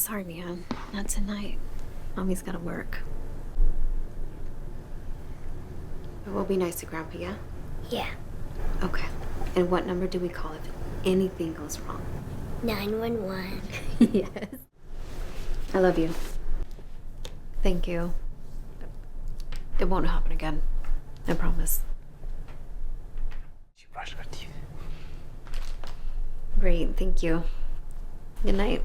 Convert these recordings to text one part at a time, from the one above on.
Sorry, man. Not tonight. Mommy's gotta work. But we'll be nice to Grandpa, yeah? Yeah. Okay. And what number do we call if anything goes wrong? 911. Yes. I love you. Thank you. It won't happen again. I promise. She brushed her teeth. Great, thank you. Good night.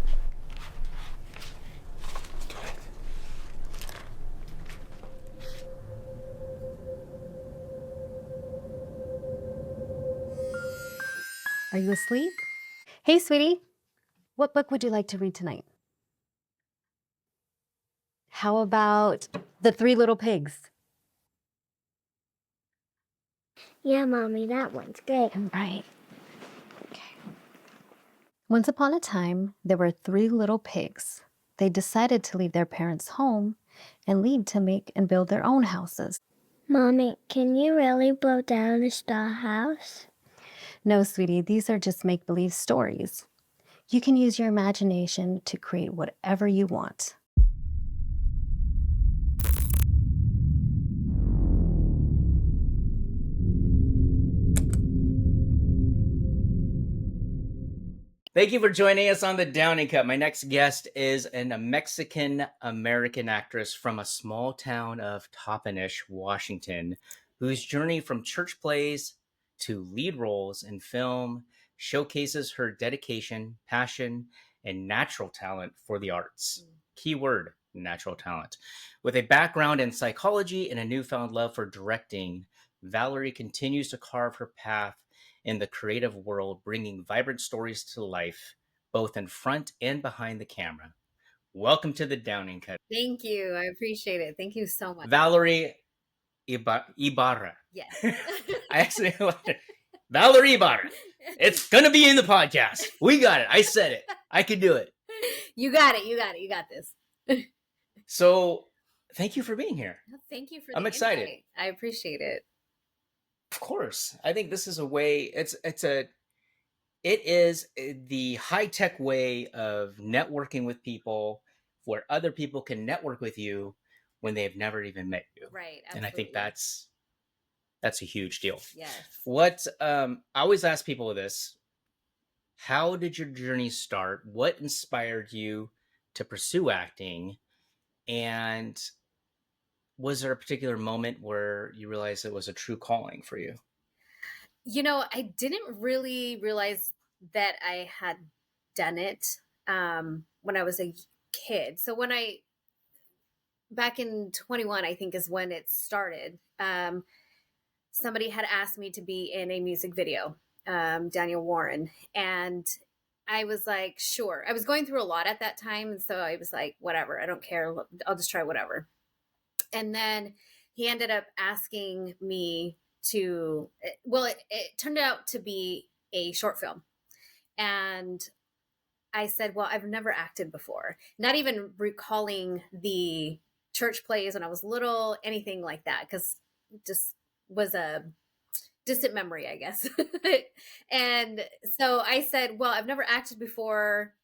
Are you asleep? Hey, sweetie. What book would you like to read tonight? How about The Three Little Pigs? Yeah, Mommy, that one's good. Right. Okay. Once upon a time, there were three little pigs. They decided to leave their parents' home and leave to make and build their own houses. Mommy, can you really blow down a star house? No, sweetie, these are just make-believe stories. You can use your imagination to create whatever you want. Thank you for joining us on the Downing Cut. My next guest is a Mexican-American actress from a small town of Toppenish, Washington, whose journey from church plays to lead roles in film showcases her dedication, passion, and natural talent for the arts. Keyword, natural talent. With a background in psychology and a newfound love for directing, Valerie continues to carve her path in the creative world, bringing vibrant stories to life, both in front and behind the camera. Welcome to the Downing Cut. Thank you. I appreciate it. Thank you so much. Valerie Ibarra. Yes. I actually Valerie Ibarra. It's going to be in the podcast. We got it. I said it. I could do it. You got it. You got it. You got this. So thank you for being here. Thank you for I'm excited. invite. I appreciate it. Of course. I think this is a way, it is the high-tech way of networking with people where other people can network with you when they've never even met you. Right. Absolutely. And I think that's a huge deal. Yes. What I always ask people this: how did your journey start? What inspired you to pursue acting? And was there a particular moment where you realized it was a true calling for you? I didn't really realize that I had done it when I was a kid. So back in 21, I think is when it started. Somebody had asked me to be in a music video, Daniel Warren. And I was like, sure. I was going through a lot at that time. And so I was like, whatever, I don't care. I'll just try whatever. And then he ended up asking me to, it turned out to be a short film. And I said, well, I've never acted before, not even recalling the church plays when I was little, anything like that, because it just was a distant memory, I guess. And so I said, well, I've never acted before.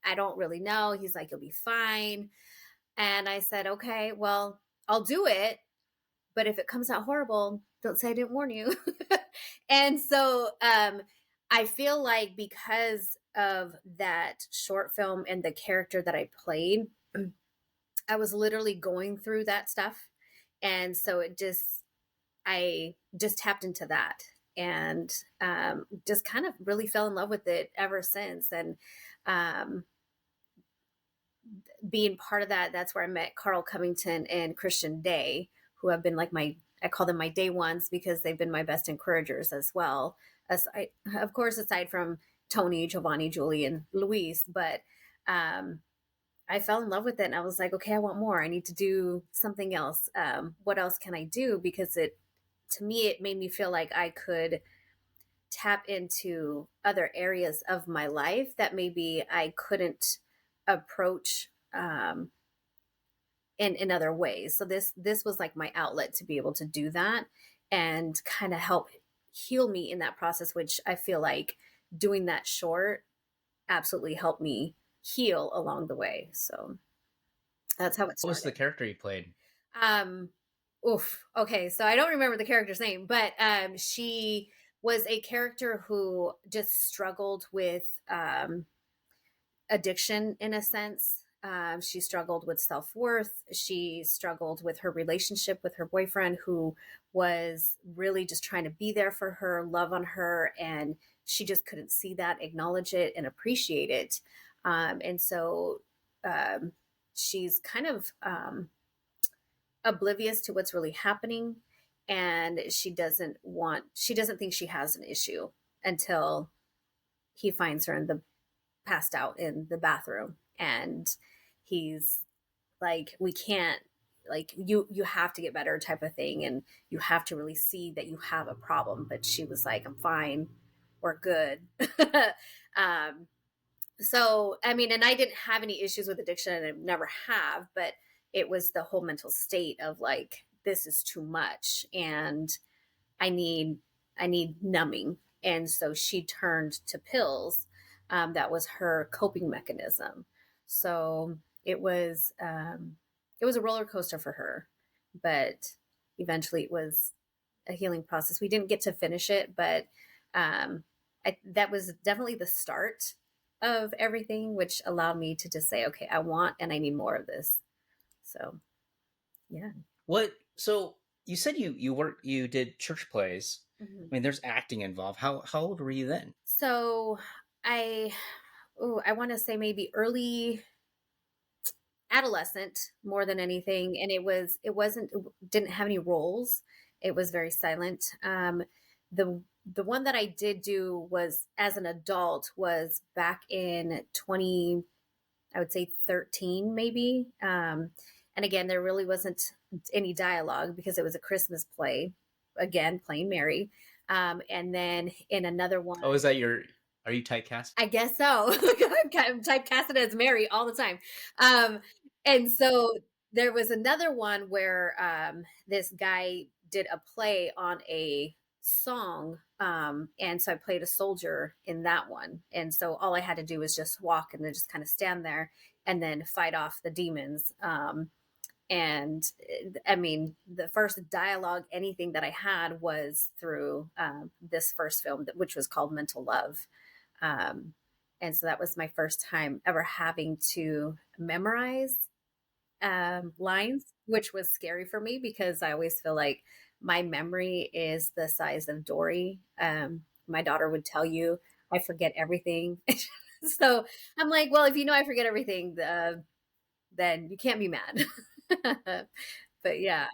I don't really know. He's like, you'll be fine. And I said, okay, well, I'll do it. But if it comes out horrible, don't say I didn't warn you. And so I feel like because of that short film and the character that I played, I was literally going through that stuff. And so I just tapped into that and just kind of really fell in love with it ever since. And being part of that, that's where I met Carl Covington and Christian Day, who have been like I call them my day ones because they've been my best encouragers as well. Of course, aside from Tony, Giovanni, Julie, and Luis, but I fell in love with it and I was like, okay, I want more. I need to do something else. What else can I do? Because to me, it made me feel like I could tap into other areas of my life that maybe I couldn't approach in other ways. So this was like my outlet to be able to do that and kind of help heal me in that process, which I feel like doing that short absolutely helped me heal along the way. So that's how it What was the started. character you played? Um, oof. Okay, so I don't remember the character's name, but she was a character who just struggled with addiction in a sense. She struggled with self worth. She struggled with her relationship with her boyfriend, who was really just trying to be there for her, love on her, and she just couldn't see that, acknowledge it, and appreciate it. And so um, she's kind of oblivious to what's really happening, and she doesn't think she has an issue until he finds her in the passed out in the bathroom, and he's like, we can't, like, you have to get better type of thing, and you have to really see that you have a problem. But she was like, I'm fine, we're good. um so I mean, and I didn't have any issues with addiction, and I never have, but it was the whole mental state of like, this is too much, and I need I need numbing. And so she turned to pills. That was her coping mechanism. So it was a roller coaster for her, but eventually it was a healing process. We didn't get to finish it, but that was definitely the start of everything, which allowed me to just say, okay, I want and I need more of this. So yeah. What? So you said you did church plays. Mhm. I mean, there's acting involved. How old were you then? So I I want to say maybe early adolescent more than anything, and it didn't have any roles. It was very silent. The one that I did do was as an adult was back in 20, I would say 13 maybe. And again, there really wasn't any dialogue because it was a Christmas play, again playing Mary. And then in another one, Oh, is that your? Are you typecast? I guess so. I'm typecasted as Mary all the time. Um, and so there was another one where this guy did a play on a song. And so I played a soldier in that one. And so all I had to do was just walk and then just kind of stand there and then fight off the demons. And I mean, the first dialogue, anything that I had was through this first film, which was called Mental Love. Um, and so that was my first time ever having to memorize lines, which was scary for me because I always feel like my memory is the size of Dory. My daughter would tell you, I forget everything. So I'm like, well, if you know I forget everything, then you can't be mad. But yeah.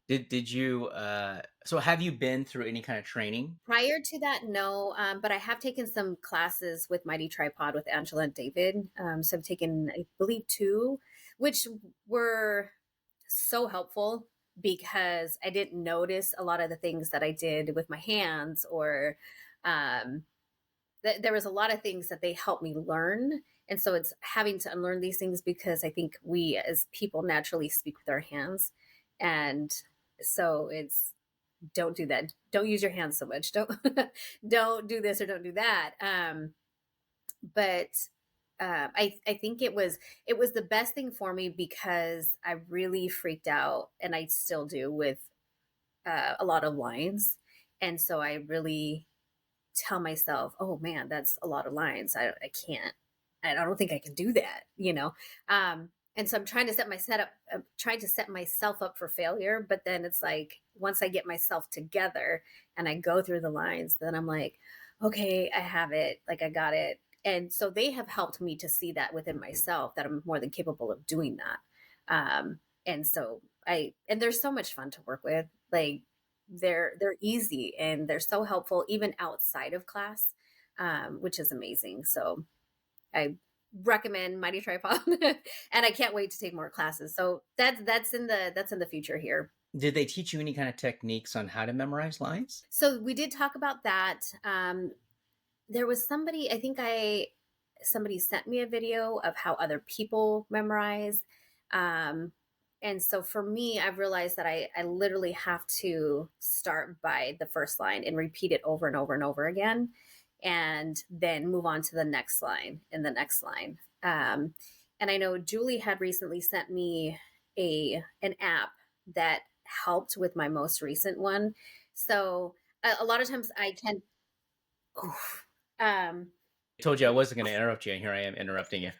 Did you? So have you been through any kind of training? Prior to that, no, but I have taken some classes with Mighty Tripod with Angela and David. So I've taken, I believe, two, which were so helpful because I didn't notice a lot of the things that I did with my hands, or um, there was a lot of things that they helped me learn. And so it's having to unlearn these things because I think we as people naturally speak with our hands. And so it's, don't do that. Don't use your hands so much. Don't don't do this or don't do that. But I think it was the best thing for me because I really freaked out, and I still do with a lot of lines, and so I really tell myself, oh man, that's a lot of lines. I can't. I don't think I can do that. And so I'm trying to I'm trying to set myself up for failure. But then it's like, once I get myself together and I go through the lines, then I'm like, okay, I have it. Like, I got it. And so they have helped me to see that within myself, that I'm more than capable of doing that. And so and they're so much fun to work with. Like, they're easy and they're so helpful even outside of class, which is amazing. So I recommend Mighty Tripod, and I can't wait to take more classes. So that's in the future here. Did they teach you any kind of techniques on how to memorize lines? So we did talk about that. There was somebody sent me a video of how other people memorize. Um, and so for me, I've realized that I literally have to start by the first line and repeat it over and over and over again, and then move on to the next line and the next line. And I know Julie had recently sent me an app that helped with my most recent one. So a lot of times I tend, oof, um, I told you I wasn't going to interrupt you, and here I am interrupting you.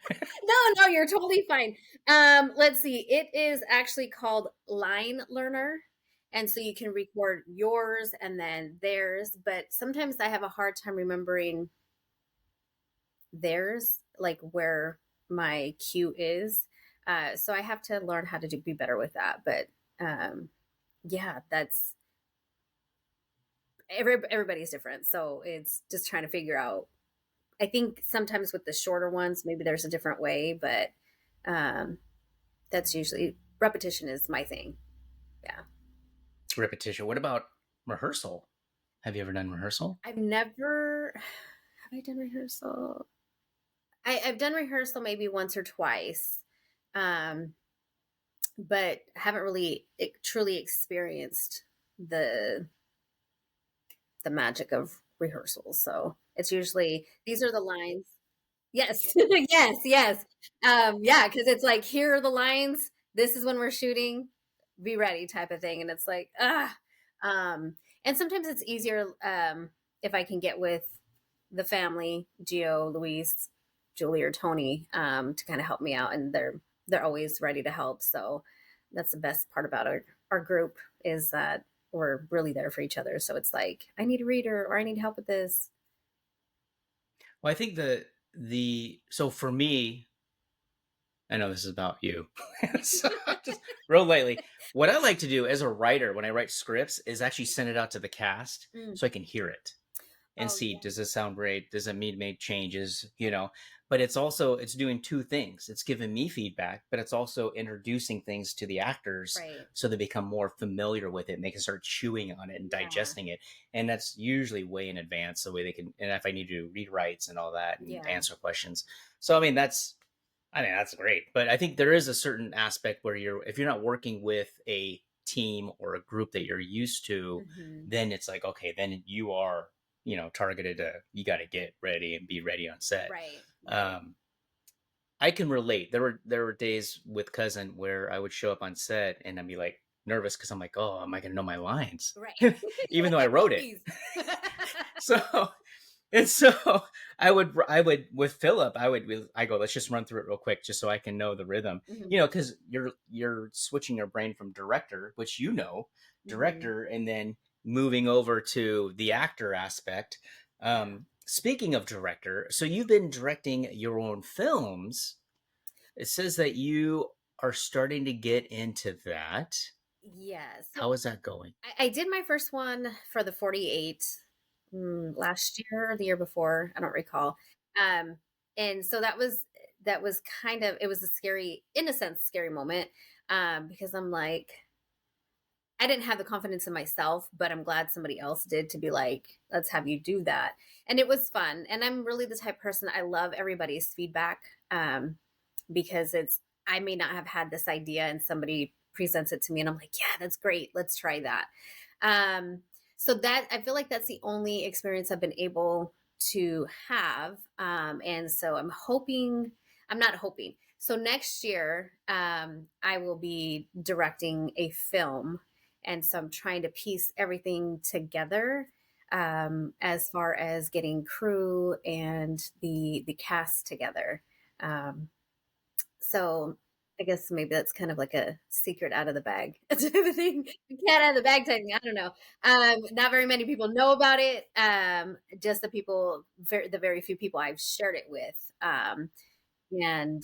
no, you're totally fine. Let's see. It is actually called Line Learner. And so you can record yours and then theirs, but sometimes I have a hard time remembering theirs, like where my cue is. So I have to learn how to be better with that. But yeah, that's everybody's different. So it's just trying to figure out. I think sometimes with the shorter ones, maybe there's a different way, but um, that's usually repetition is my thing. Yeah. Repetition. What about rehearsal? Have you ever done rehearsal? I've never, have I done rehearsal? I've done rehearsal maybe once or twice, um, but haven't really truly experienced the the magic of rehearsals. So it's usually these are the lines. Yes, yes, yes. Yeah, because it's like here are the lines. This is when we're shooting. Be ready, type of thing. And it's like and sometimes it's easier if I can get with the family, Gio, Luis, Julie, or Tony, to kind of help me out, and they're always ready to help. So that's the best part about our group is that we're really there for each other. So it's like I need a reader or I need help with this. Well, I think the so for me, I know this is about you. So just real lightly. What I like to do as a writer when I write scripts is actually send it out to the cast Mm. so I can hear it and Oh see, yeah. does this sound great? Does it need make changes? But it's also it's doing two things. It's giving me feedback, but it's also introducing things to the actors Right. so they become more familiar with it and they can start chewing on it and Yeah. digesting it. And that's usually way in advance, the way they can, and if I need to do rewrites and all that and Yeah. answer questions. So I mean, that's great. But I think there is a certain aspect where if you're not working with a team or a group that you're used to, Mhm. then it's like, okay, then you are, targeted to, you got to get ready and be ready on set. Right. Right. Um, I can relate. There were days with Cousin where I would show up on set and I'd be like nervous because I'm like, oh, am I going to know my lines? Right. You're Even like, though I I know wrote it. these. So and so I would with Philip, I go, let's just run through it real quick just so I can know the rhythm. Mhm. Because you're switching your brain from director, which Mhm. director, and then moving over to the actor aspect. Yeah. Speaking of director, so you've been directing your own films. It says that you are starting to get into that. Yes. So How is that going? I did my first one for the 48 last year or the year before. I don't recall. Um, and so that was kind of it was a scary, in a sense, scary moment because I'm like I didn't have the confidence in myself, but I'm glad somebody else did to be like, let's have you do that. And it was fun. And I'm really the type of person I love everybody's feedback because I may not have had this idea and somebody presents it to me and I'm like, yeah, that's great. Let's try that. Um, so that I feel like that's the only experience I've been able to have. And so I'm not hoping. So next year, I will be directing a film. And so I'm trying to piece everything together as far as getting crew and the cast together. Um, so I guess maybe that's kind of like a secret out of the bag type of thing. Cat out of the bag type thing. I don't know. Not very many people know about it. Just the very few people I've shared it with. And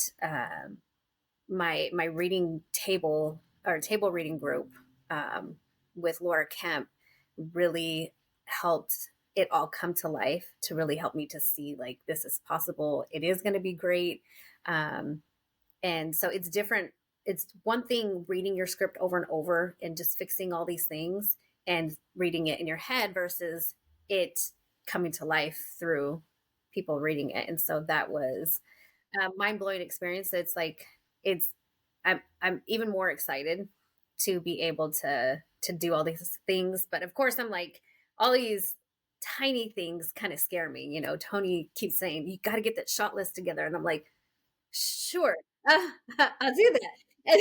my reading table or table reading group um, with Laura Kemp really helped it all come to life to really help me to see like this is possible. It is going to be great. Um, and so it's different. It's one thing reading your script over and over and just fixing all these things and reading it in your head versus it coming to life through people reading it. And so that was a mind-blowing experience. It's like it's I'm even more excited to be able to do all these things. But of course I'm like all these tiny things kind of scare me. Tony keeps saying, you got to get that shot list together. And I'm like, sure. I'll do that. And,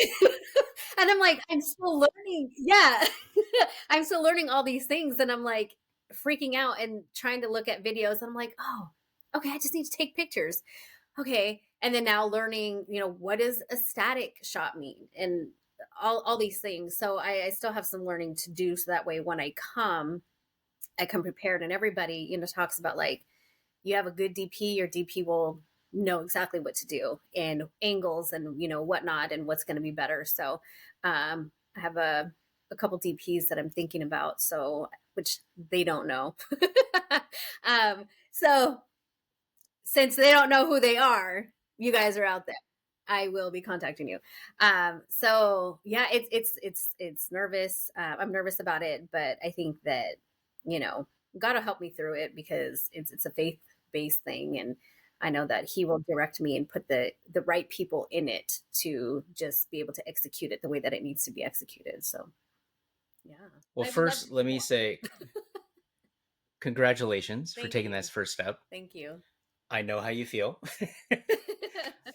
and I'm like, I'm still learning. Yeah. I'm still learning all these things. And I'm like freaking out and trying to look at videos. And I'm like, oh, okay, I just need to take pictures. Okay. And then now learning, what does a static shot mean? And all these things. So I still have some learning to do. So that way when I come prepared, and everybody, talks about like, you have a good DP, your DP will know exactly what to do and angles and whatnot and what's going to be better. So I have a couple DPs that I'm thinking about, so which they don't know. So since they don't know who they are, you guys are out there. I will be contacting you. So yeah, it's nervous. I'm nervous about it, but I think that God will help me through it because it's a faith based thing, and I know that He will direct me and put the right people in it to just be able to execute it the way that it needs to be executed. So yeah. Well, first, let me say congratulations for taking that first step. Thank you. I know how you feel.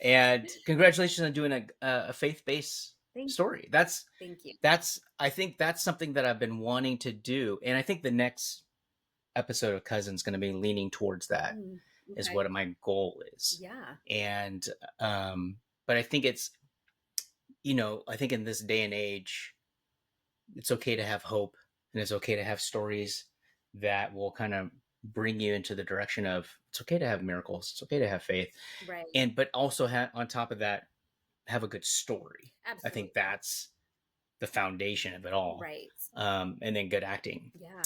And congratulations on doing a faith-based story. Thank you. I think that's something that I've been wanting to do. And I think the next episode of Cousin's going to be leaning towards that. Okay. Is what my goal is. Yeah. And, but I think it's, I think in this day and age, it's okay to have hope and it's okay to have stories that will kind of bring you into the direction of it's okay to have miracles. It's okay to have faith. Right. But also on top of that, have a good story. Absolutely. I think that's the foundation of it all. Right. And then good acting. Yeah.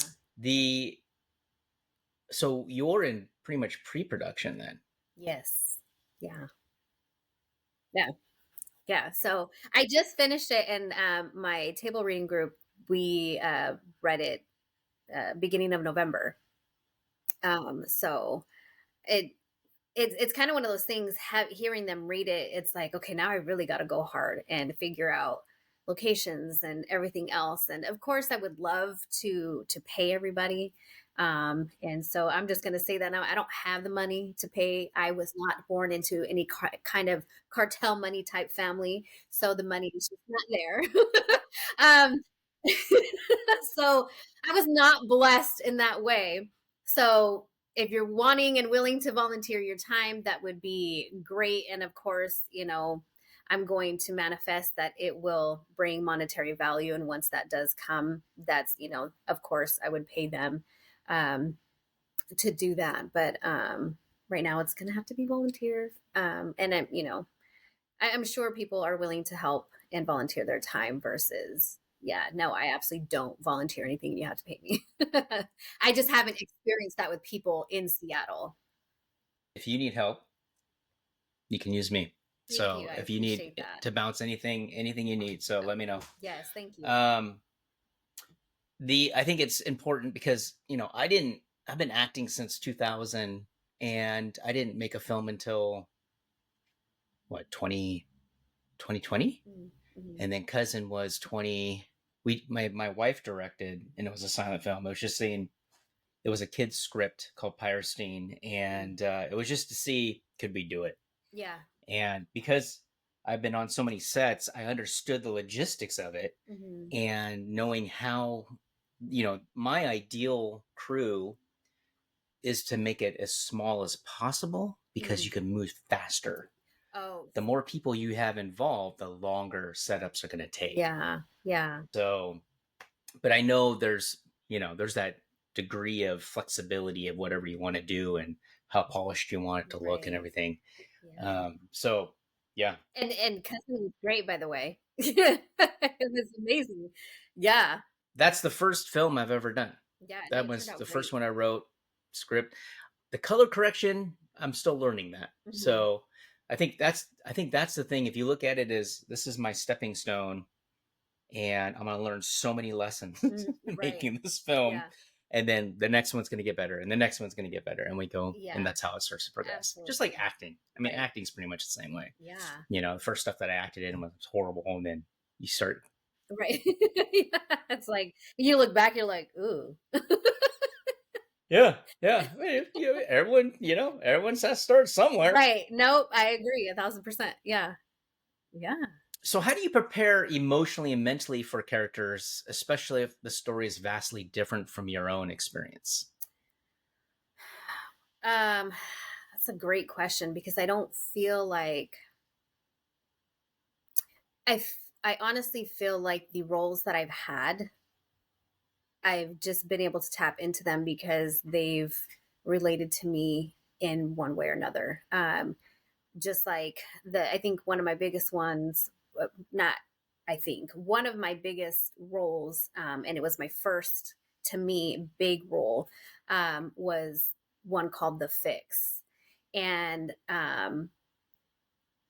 So you're in pretty much pre-production then. Yes. Yeah. Yeah. Yeah. So I just finished it, and my table reading group, we read it beginning of November. So it's kind of one of those things, hearing them read it, it's like, okay, now I really got to go hard and figure out locations and everything else. And of course I would love to pay everybody. And so I'm just going to say that now I don't have the money to pay. I was not born into any kind of cartel money type family. So the money is just not there. So I was not blessed in that way. So if you're wanting and willing to volunteer your time, that would be great. And of course, I'm going to manifest that it will bring monetary value. And once that does come, that's, of course I would pay them to do that. But right now it's going to have to be volunteer. And I'm sure people are willing to help and volunteer their time versus, no, I absolutely don't volunteer anything. You have to pay me. I just haven't experienced that with people in Seattle. If you need help, you can use me. Thank so you. If you need that. To bounce anything you need, so let me know. Yes, thank you. I think it's important because, I've been acting since 2000 and I didn't make a film until 2020? Mm-hmm. And then Cousin was 20. My wife directed, and it was a silent film. It was just saying, it was a kid's script called Pyrostine, and it was just to see, could we do it? Yeah. And because I've been on so many sets, I understood the logistics of it. Mm-hmm. And knowing how, my ideal crew is to make it as small as possible because you can move faster. Oh. The more people you have involved, the longer setups are going to take. Yeah. Yeah. So, but I know there's that degree of flexibility of whatever you want to do and how polished you want it to look and everything. Yeah. So yeah. And Cousin was great, by the way. It was amazing. Yeah. That's the first film I've ever done. Yeah. That was the first one I wrote, script. The color correction, I'm still learning that. Mm-hmm. So I think that's the thing. If you look at it as this is my stepping stone and I'm going to learn so many lessons making this film. Yeah. And then the next one's going to get better and the next one's going to get better. And we go, and that's how it starts to progress. Absolutely. Just like acting. I mean, acting's pretty much the same way. Yeah. The first stuff that I acted in was horrible. And then you start. Right. Yeah. It's like, you look back, you're like, ooh. Yeah, yeah. I mean, everyone, everyone has to start somewhere. Right. Nope. I agree 1,000%. Yeah. Yeah. So, how do you prepare emotionally and mentally for characters, especially if the story is vastly different from your own experience? Um, that's a great question because I don't feel like I honestly feel like the roles that I've had, I've just been able to tap into them because they've related to me in one way or another. Just like I think one of my biggest ones, not, I think one of my biggest roles, and it was my first, to me, big role, was one called The Fix. And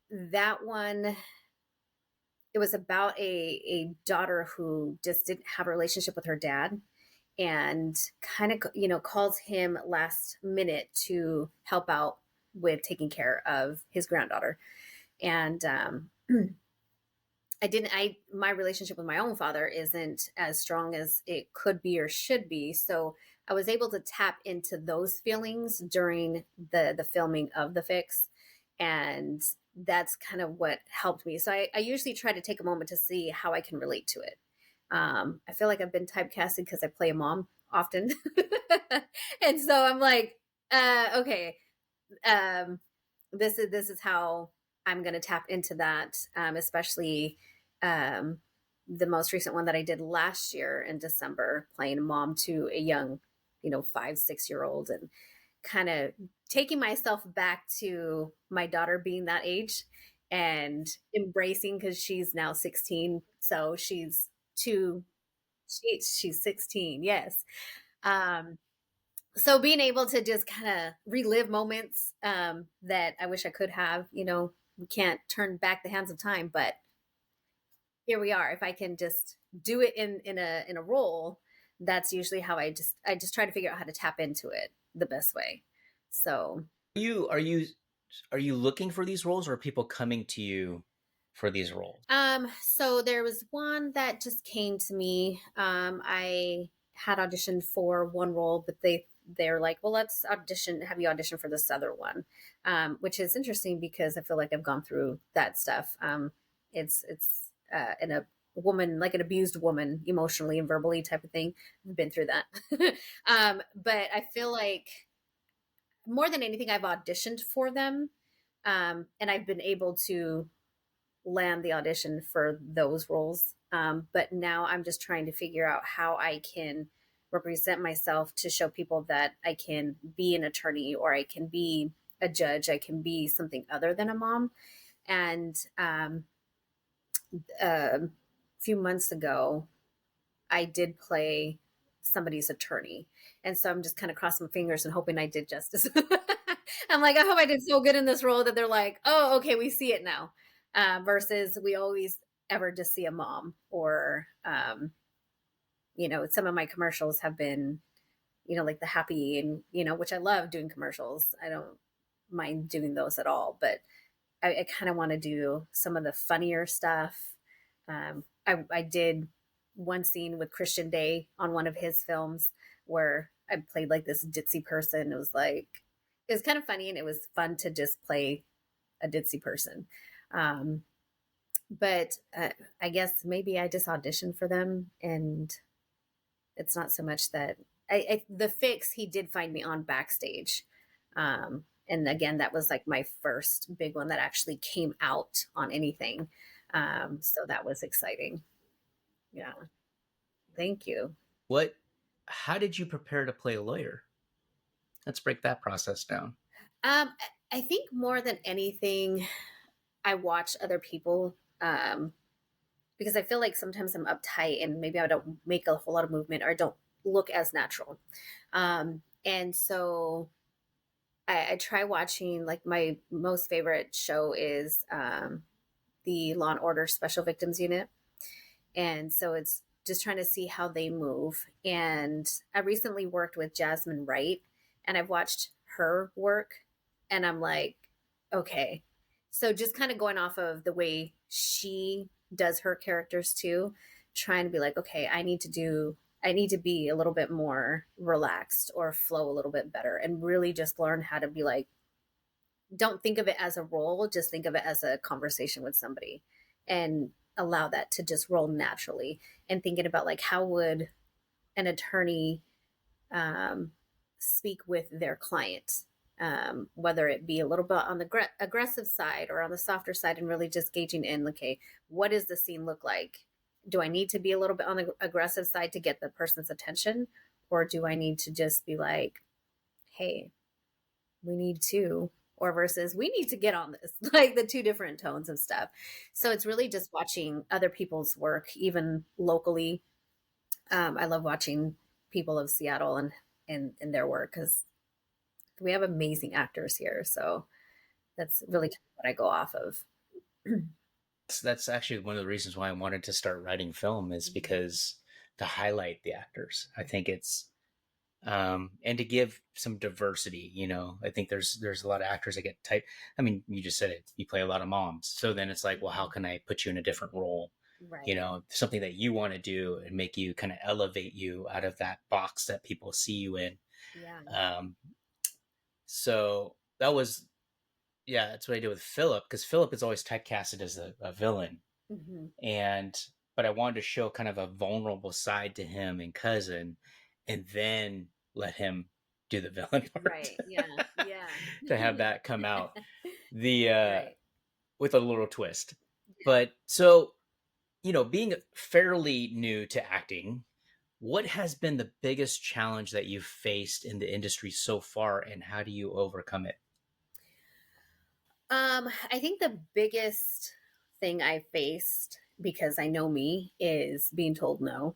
that one, it was about a daughter who just didn't have a relationship with her dad and kind of calls him last minute to help out with taking care of his granddaughter. And I my relationship with my own father isn't as strong as it could be or should be, so I was able to tap into those feelings during the filming of The Fix, and that's kind of what helped me. So I usually try to take a moment to see how I can relate to it. I feel like I've been typecasted because I play a mom often. And so I'm like, okay, um, this is how I'm going to tap into that, especially um, the most recent one that I did last year in December, playing a mom to a young, 5, 6 year old, and kind of taking myself back to my daughter being that age and embracing, because she's now 16, so she's 16, yes. um so being able to just kind of relive moments, that I wish I could have, we can't turn back the hands of time, but here we are. If I can just do it in a role, that's usually how I just try to figure out how to tap into it the best way. So Are you looking for these roles, or are people coming to you for these roles? so there was one that just came to me. I had auditioned for one role, but they're like, well, have you audition for this other one, which is interesting because I feel like I've gone through that stuff. It's in a woman, like an abused woman, emotionally and verbally type of thing. I've been through that. But I feel like more than anything, I've auditioned for them, and I've been able to land the audition for those roles. But now I'm just trying to figure out how I can represent myself to show people that I can be an attorney, or I can be a judge, I can be something other than a mom. And a few months ago, I did play somebody's attorney. And so I'm just kind of crossing my fingers and hoping I did justice. I'm like, I hope I did so good in this role that they're like, oh, okay, we see it now. Versus we always ever just see a mom, or, some of my commercials have been, like the happy, and, which I love doing commercials. I don't mind doing those at all, but I kind of want to do some of the funnier stuff. I did one scene with Christian Day on one of his films where I played like this ditzy person. It was kind of funny, and it was fun to just play a ditzy person. Um, but I guess maybe I just auditioned for them, and it's not so much that The Fix, he did find me on backstage. And again, that was like my first big one that actually came out on anything. So that was exciting. Yeah. Thank you. What How did you prepare to play a lawyer? Let's break that process down. I think more than anything, I watch other people, because I feel like sometimes I'm uptight and maybe I don't make a whole lot of movement, or I don't look as natural. And so I try watching, like, my most favorite show is the Law and Order Special Victims Unit. And so it's just trying to see how they move. And I recently worked with Jasmine Wright, and I've watched her work, and I'm like, okay. So just kind of going off of the way she does her characters too, trying to be like, okay, I need to be a little bit more relaxed or flow a little bit better and really just learn how to be like, don't think of it as a role, just think of it as a conversation with somebody and allow that to just roll naturally. And thinking about like, how would an attorney um, speak with their client, whether it be a little bit on the aggressive side or on the softer side, and really just gauging in, okay, what does the scene look like? Do I need to be a little bit on the aggressive side to get the person's attention? Or do I need to just be like, hey, we need to, or versus we need to get on this, like the two different tones of stuff. So it's really just watching other people's work, even locally. I love watching people of Seattle and their work because we have amazing actors here. So that's really kind of what I go off of. That's actually one of the reasons why I wanted to start writing film, is because to highlight the actors. I think it's and to give some diversity. I think there's a lot of actors that get type. I mean, you just said it. You play a lot of moms, so then it's like, well, how can I put you in a different role? Right. Something that you want to do and make you kind of elevate you out of that box that people see you in. Yeah. So that was, yeah, that's what I did with Philip, because Philip is always typecasted as a villain. Mm-hmm. But I wanted to show kind of a vulnerable side to him and cousin, and then let him do the villain part. Right. Yeah. Yeah. To have that come out the Right. with a little twist. Yeah. But so, being fairly new to acting, what has been the biggest challenge that you've faced in the industry so far, and how do you overcome it? I think the biggest thing I faced, because I know me, is being told no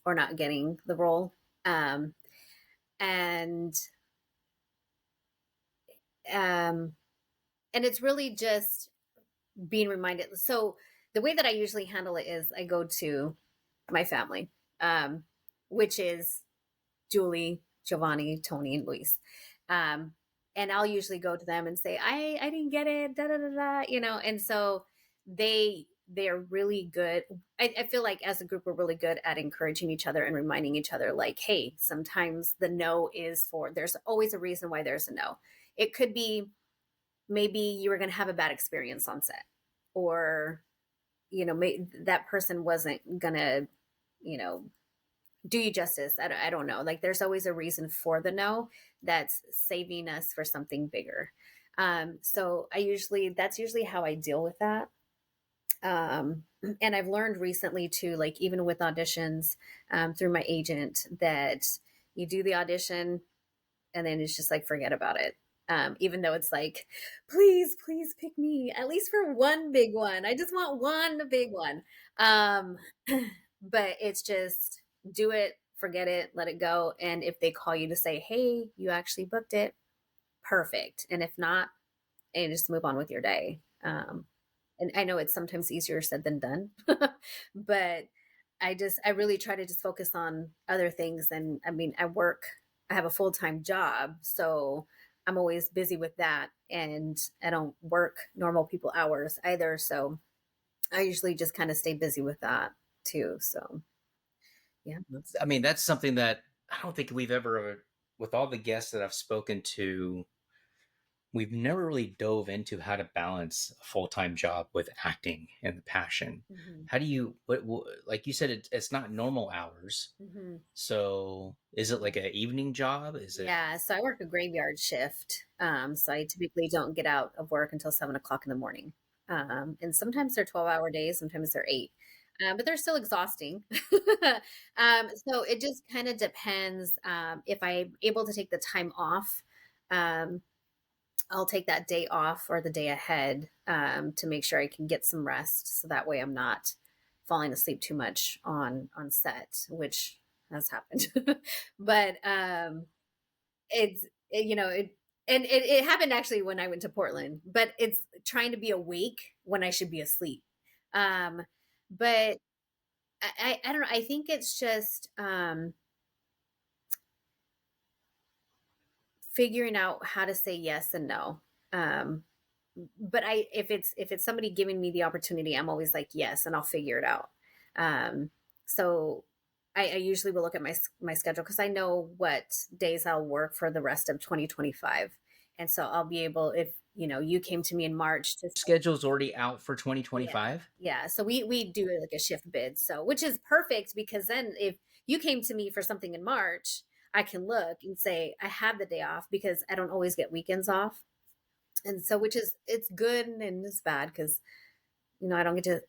or not getting the role. And um and it's really just being reminded. So the way that I usually handle it is I go to my family, um, which is Julie, Giovanni, Tony, and Luis. Um, and I'll usually go to them and say, I didn't get it, da da da da, and so they're really good. I feel like as a group we're really good at encouraging each other and reminding each other, like, hey, sometimes the no is there's always a reason why there's a no. It could be maybe you were going to have a bad experience on set, or that person wasn't gonna you know do you justice. I don't know, like there's always a reason for the no that's saving us for something bigger. So that's usually how I deal with that. And I've learned recently too, like even with auditions, through my agent, that you do the audition and then it's just like forget about it. Even though it's like, please, please pick me at least for one big one. I just want one big one. Um, but it's just do it, forget it, let it go. And if they call you to say, hey, you actually booked it, perfect. And if not, and just move on with your day. And I know it's sometimes easier said than done, but I really try to just focus on other things. And I mean, I have a full-time job, so I'm always busy with that, and I don't work normal people hours either. So I usually just kind of stay busy with that too. So yeah. I mean, that's something that I don't think we've ever, with all the guests that I've spoken to, we've never really dove into how to balance a full-time job with acting and the passion. Mm-hmm. How do you, like you said, it's not normal hours. Mm-hmm. So is it like an evening job? Yeah, so I work a graveyard shift. So I typically don't get out of work until 7 o'clock in the morning. And sometimes they're 12-hour days, sometimes they're 8. But they're still exhausting. So it just kind of depends. If I'm able to take the time off, um, I'll take that day off or the day ahead, to make sure I can get some rest. So that way I'm not falling asleep too much on set, which has happened. But it's it, you know it and it happened actually when I went to Portland, but it's trying to be awake when I should be asleep. But I don't know, I think it's just figuring out how to say yes and no. But if it's somebody giving me the opportunity, I'm always like yes, and I'll figure it out. So I usually will look at my schedule because I know what days I'll work for the rest of 2025. And so I'll be able, if you came to me in March to say, Schedule's already out for yeah, 2025. yeah. So we do like a shift bid. So which is perfect because then if you came to me for something in March, I can look and say I have the day off because I don't always get weekends off. And so which is it's good and it's bad because I don't get to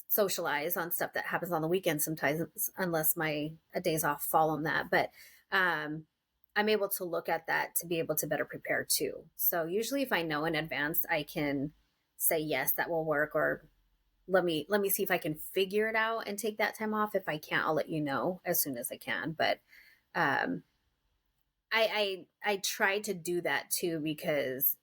socialize on stuff that happens on the weekend sometimes unless my days off fall on that. But um, I'm able to look at that to be able to better prepare too. So usually if I know in advance, I can say, yes, that will work, or let me see if I can figure it out and take that time off. If I can't, I'll let you know as soon as I can. But um, I try to do that too because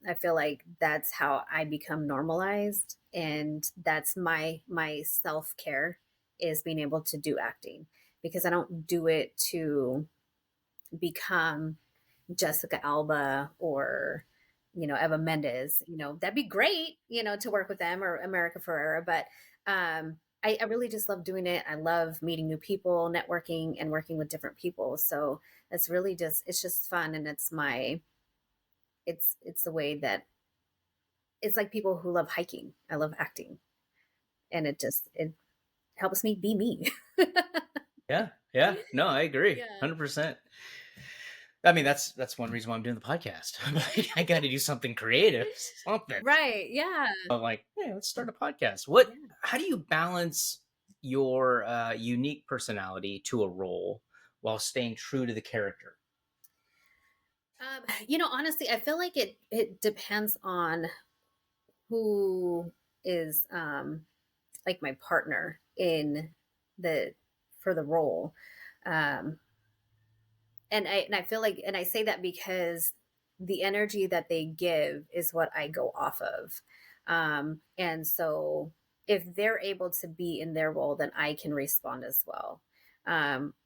I feel like that's how I become normalized, and that's my self-care is being able to do acting because I don't do it to become Jessica Alba or Eva Mendes. That'd be great, to work with them, or America Ferrera, but I really just love doing it. I love meeting new people, networking, and working with different people. So it's just fun, and it's the way that it's like people who love hiking. I love acting, and it helps me be me. Yeah, yeah. No, I agree, Yeah. 100%. I mean, that's one reason why I'm doing the podcast. I got to do something creative, something. Right. Yeah. I'm like, hey, let's start a podcast. Yeah. How do you balance your unique personality to a role while staying true to the character? Honestly, I feel like it depends on who is like my partner in the for the role. Um, and I feel like, and I say that because the energy that they give is what I go off of. And so if they're able to be in their role, then I can respond as well.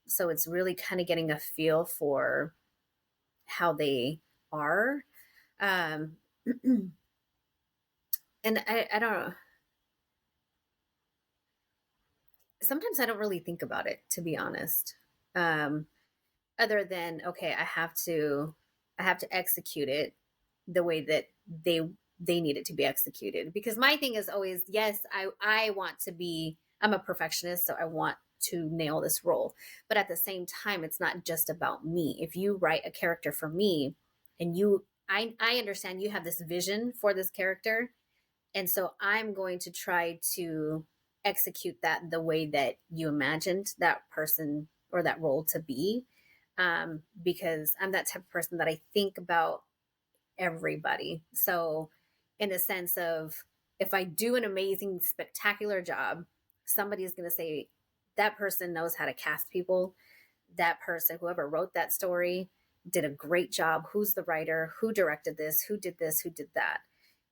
So it's really kind of getting a feel for how they are. Um, and I don't know. Sometimes I don't really think about it, to be honest. Um, other than, okay, I have to execute it the way that they need it to be executed, because my thing is always, yes, I want to be, I'm a perfectionist, so I want to nail this role, but at the same time it's not just about me. If you write a character for me, and I understand you have this vision for this character, and so I'm going to try to execute that the way that you imagined that person or that role to be, because I'm that type of person that I think about everybody. So, in the sense of, if I do an amazing, spectacular job, somebody is going to say, that person knows how to cast people. That person, whoever wrote that story, did a great job. Who's the writer? Who directed this? Who did this? Who did that?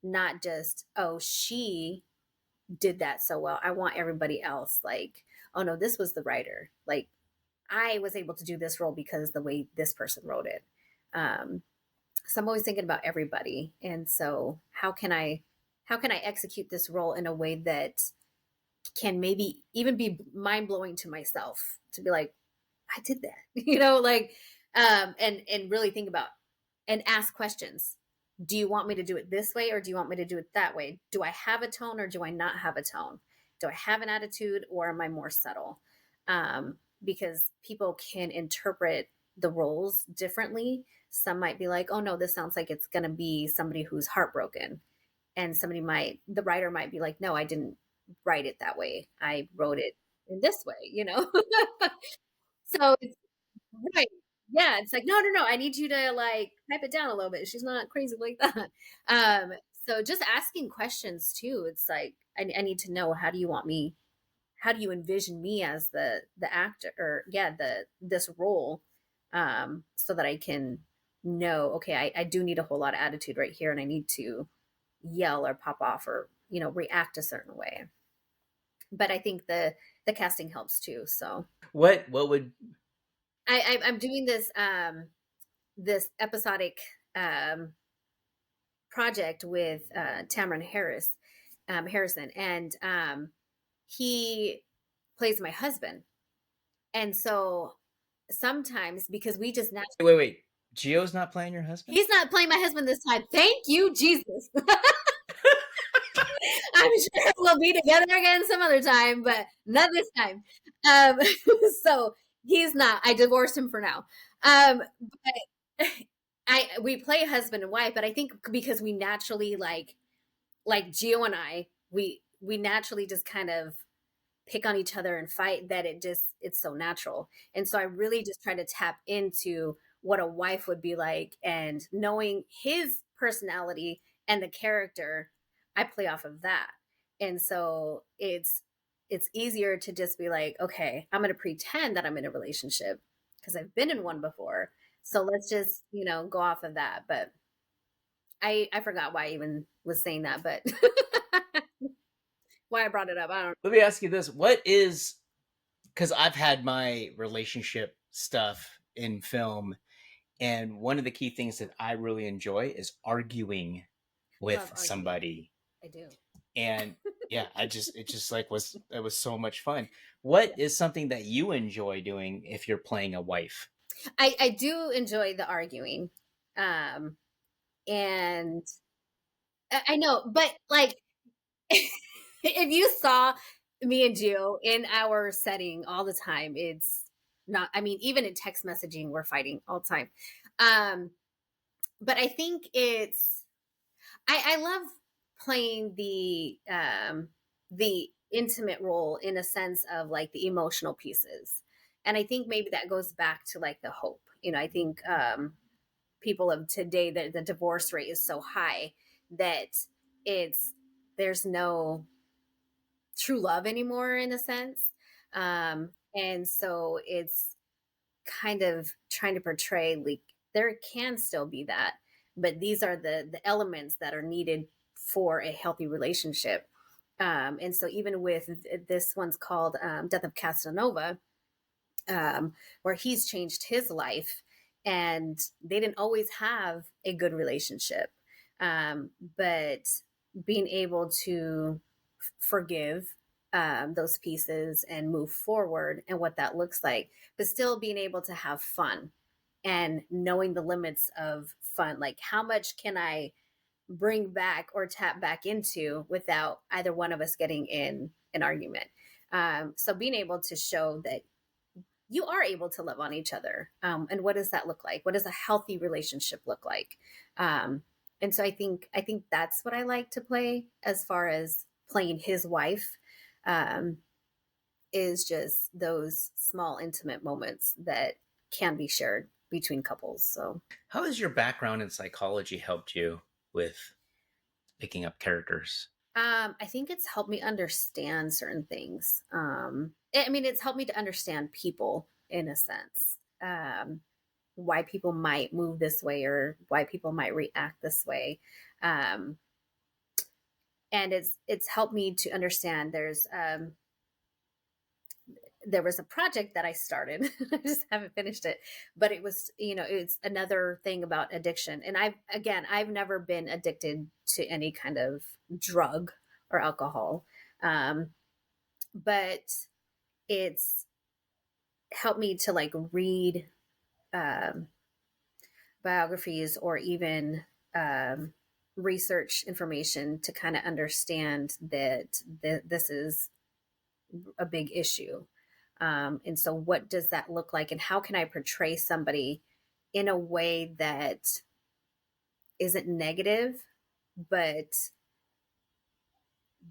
Not just, oh, she did that so well. I want everybody else like, oh no, this was the writer. Like, I was able to do this role because the way this person wrote it. Um, so I'm always thinking about everybody, and so how can I execute this role in a way that can maybe even be mind blowing to myself, to be like, I did that, like, and really think about and ask questions. Do you want me to do it this way, or do you want me to do it that way? Do I have a tone, or do I not have a tone? Do I have an attitude, or am I more subtle? Because people can interpret the roles differently. Some might be like, oh no, this sounds like it's going to be somebody who's heartbroken. And the writer might be like, no, I didn't write it that way. I wrote it in this way. So it's right. Yeah, it's like, no, no, no, I need you to like pipe it down a little bit. She's not crazy like that. Um, so just asking questions too. It's like, I need to know, how do you envision me as the actor, or yeah, this role, so that I can know, okay, I do need a whole lot of attitude right here, and I need to yell or pop off, or react a certain way. But I think the casting helps too. So What would I'm doing this episodic um, project with Tamron Harrison, and he plays my husband. And so sometimes because we just naturally, Wait. Gio's not playing your husband? he's not playing my husband this time. Thank you, Jesus. I'm sure we'll be together again some other time, but not this time. Um, so he's not. I divorced him for now. But we play husband and wife, but I think because we naturally like Gio and I, we naturally just kind of pick on each other and fight that it's so natural. And so I really just try to tap into what a wife would be like, and knowing his personality and the character, I play off of that. And so it's easier to just be like, okay, I'm going to pretend that I'm in a relationship because I've been in one before. So let's just, go off of that. But I forgot why I even was saying that, but why I brought it up, I don't. Let me ask you this. What is, because I've had my relationship stuff in film, and one of the key things that I really enjoy is arguing with Love arguing. somebody. I do. And yeah, it just like it was so much fun. What is something that you enjoy doing if you're playing a wife? I do enjoy the arguing. And I know, but like if you saw me and Gio in our setting all the time, it's not, I mean, even in text messaging, we're fighting all the time. Um, but I think I love playing the intimate role in a sense of like the emotional pieces. And I think maybe that goes back to like the hope. I think people of today, the divorce rate is so high that it's there's no true love anymore in a sense. And so it's kind of trying to portray like there can still be that, but these are the elements that are needed for a healthy relationship. And so even with this one's called Death of Casanova, where he's changed his life, and they didn't always have a good relationship, but being able to forgive those pieces and move forward and what that looks like, but still being able to have fun and knowing the limits of fun, like how much can I bring back or tap back into without either one of us getting in an argument. So being able to show that you are able to love on each other, and what does that look like? What does a healthy relationship look like? And so I think that's what I like to play as far as playing his wife, um, is just those small intimate moments that can be shared between couples. So How has your background in psychology helped you with picking up characters? I think it's helped me understand certain things. I mean, it's helped me to understand people in a sense. Why people might move this way or why people might react this way. Um, and it's helped me to understand there was a project that I started. I just haven't finished it, but it was, it's another thing about addiction. And I've never been addicted to any kind of drug or alcohol. Um, but it's helped me to like read um, biographies or even um, research information to kind of understand that this is a big issue. And so, what does that look like, and how can I portray somebody in a way that isn't negative, but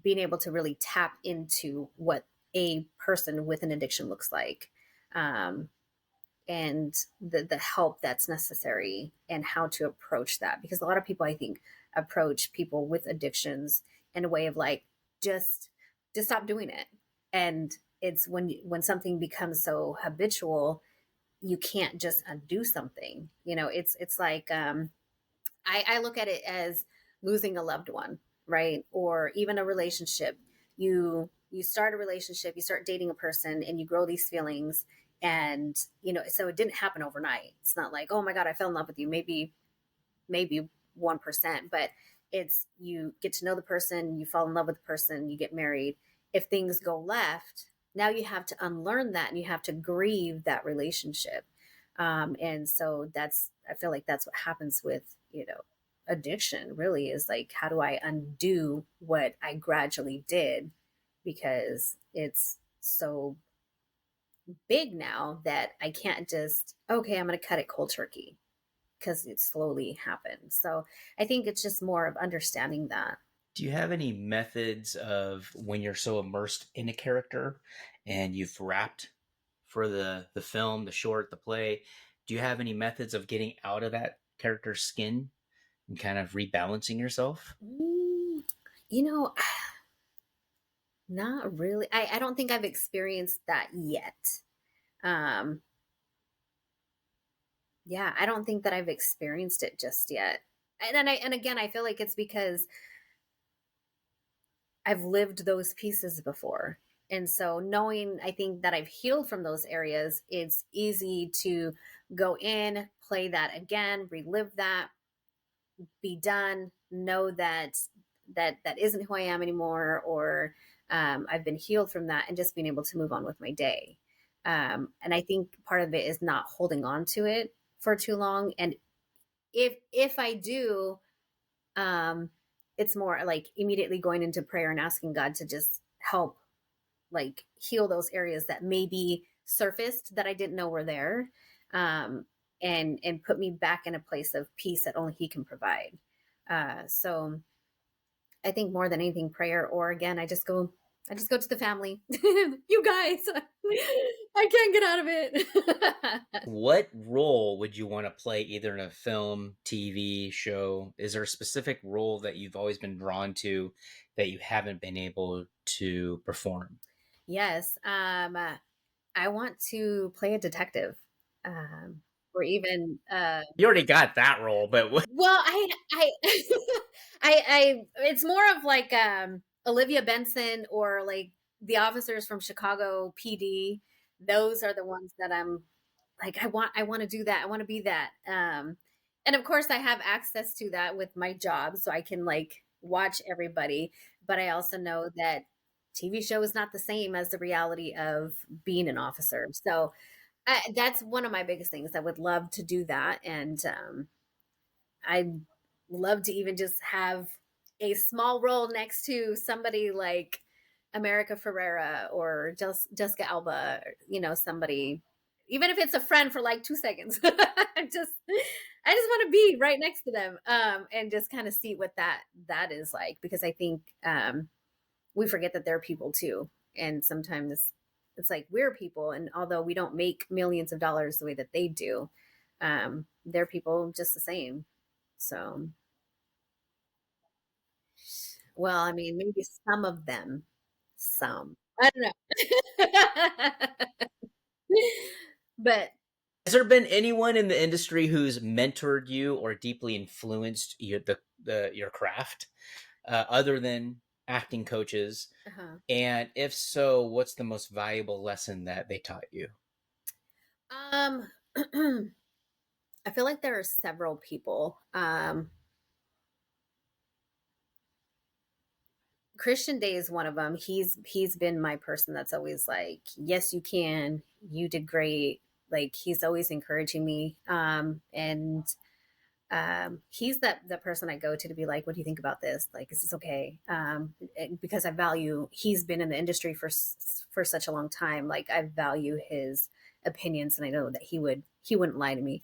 being able to really tap into what a person with an addiction looks like, um, and the help that's necessary and how to approach that. Because a lot of people, I think, approach people with addictions in a way of like, just stop doing it. And it's when something becomes so habitual, you can't just undo something. It's like I look at it as losing a loved one, right? Or even a relationship. You start a relationship, you start dating a person, and you grow these feelings. And so it didn't happen overnight. It's not like, oh my God, I fell in love with you. Maybe 1%, but it's you get to know the person, you fall in love with the person, you get married. If things go left, now you have to unlearn that and you have to grieve that relationship. And so I feel like that's what happens with, addiction really, is like, how do I undo what I gradually did? Because it's so big now that I can't just, okay, I'm going to cut it cold turkey, because it slowly happened. So I think it's just more of understanding that. Do you have any methods of when you're so immersed in a character and you've wrapped for the film, the short, the play? Do you have any methods of getting out of that character's skin and kind of rebalancing yourself? Mm, you know, not really. I don't think I've experienced that yet. Um, yeah, I don't think that I've experienced it just yet. And again, I feel like it's because I've lived those pieces before. And so knowing, I think that I've healed from those areas, it's easy to go in, play that again, relive that, be done, know that that isn't who I am anymore, or I've been healed from that, and just being able to move on with my day. And I think part of it is not holding on to it for too long. And if I do, um, it's more like immediately going into prayer and asking God to just help, like, heal those areas that maybe surfaced that I didn't know were there, um, and put me back in a place of peace that only He can provide. So I think more than anything, prayer, or again, I just go to the family. You guys, I can't get out of it. What role would you want to play either in a film, TV show? Is there a specific role that you've always been drawn to that you haven't been able to perform? Yes, I want to play a detective, or even You already got that role, but what? well, it's more of like Olivia Benson, or like the officers from Chicago PD. Those are the ones that I'm like, I want to do that. I want to be that. And of course I have access to that with my job, so I can like watch everybody, but I also know that TV show is not the same as the reality of being an officer. So that's one of my biggest things. I would love to do that. And I'd love to even just have a small role next to somebody like America Ferrera or Jessica Alba, somebody, even if it's a friend for like 2 seconds. I just want to be right next to them, and just kind of see what that is like, because I think we forget that they're people too, and sometimes it's like we're people, and although we don't make millions of dollars the way that they do, they're people just the same. So, well, I mean, maybe some of them, some. I don't know. But Has there been anyone in the industry who's mentored you or deeply influenced your craft, other than acting coaches? uh-huh. And if so, what's the most valuable lesson that they taught you? um I feel like there are several people. Christian Day is one of them. He's been my person that's always like, yes, you can. You did great. Like, he's always encouraging me. And he's the person I go to be like, what do you think about this? Like, is this okay? Because I value, he's been in the industry for such a long time. Like, I value his opinions, and I know that he wouldn't lie to me.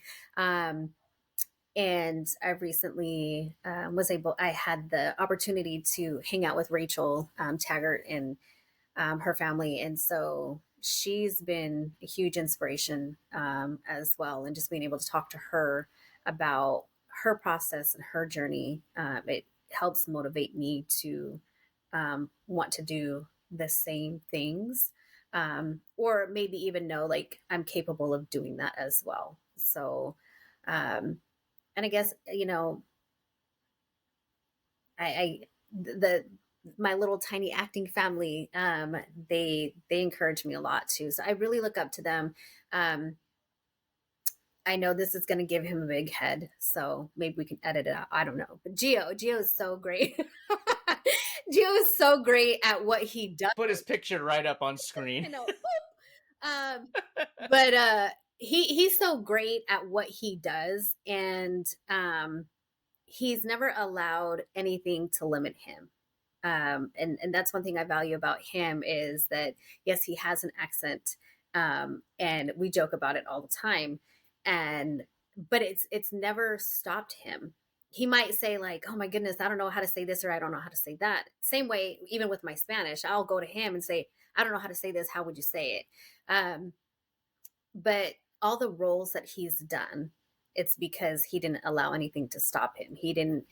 And I recently I had the opportunity to hang out with Rachel Taggart and her family. And so she's been a huge inspiration, as well. And just being able to talk to her about her process and her journey, it helps motivate me to want to do the same things, or maybe even know like I'm capable of doing that as well. So, um, and I guess, I the my little tiny acting family, they encourage me a lot too, so I really look up to them. um I know this is going to give him a big head, so maybe we can edit it out. I don't know, but Gio is so great. Gio's so great at what he does. Put his picture right up on I screen. know. But he's so great at what he does, and he's never allowed anything to limit him. And that's one thing I value about him is that yes, he has an accent, and we joke about it all the time, and but it's never stopped him. He might say like, "Oh my goodness, I don't know how to say this or I don't know how to say that." Same way, even with my Spanish, I'll go to him and say, "I don't know how to say this. How would you say it?" Um, but all the roles that he's done, it's because he didn't allow anything to stop him. He didn't.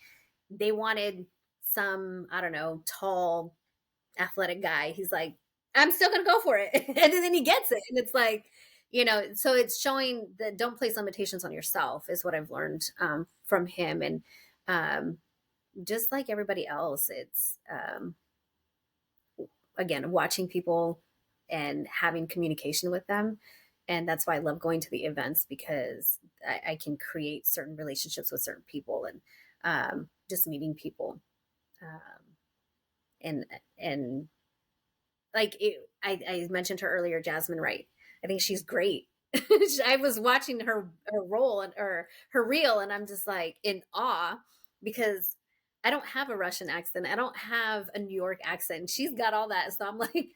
They wanted some, I don't know, tall athletic guy. He's like, I'm still gonna go for it. And then he gets it. And it's like, so it's showing that don't place limitations on yourself is what I've learned from him. And um, just like everybody else, it's again watching people and having communication with them. And that's why I love going to the events because I can create certain relationships with certain people and just meeting people. Um, and like I mentioned her earlier, Jasmine Wright. I think she's great. I was watching her role or her reel, and I'm just like in awe because I don't have a Russian accent. I don't have a New York accent. She's got all that, so I'm like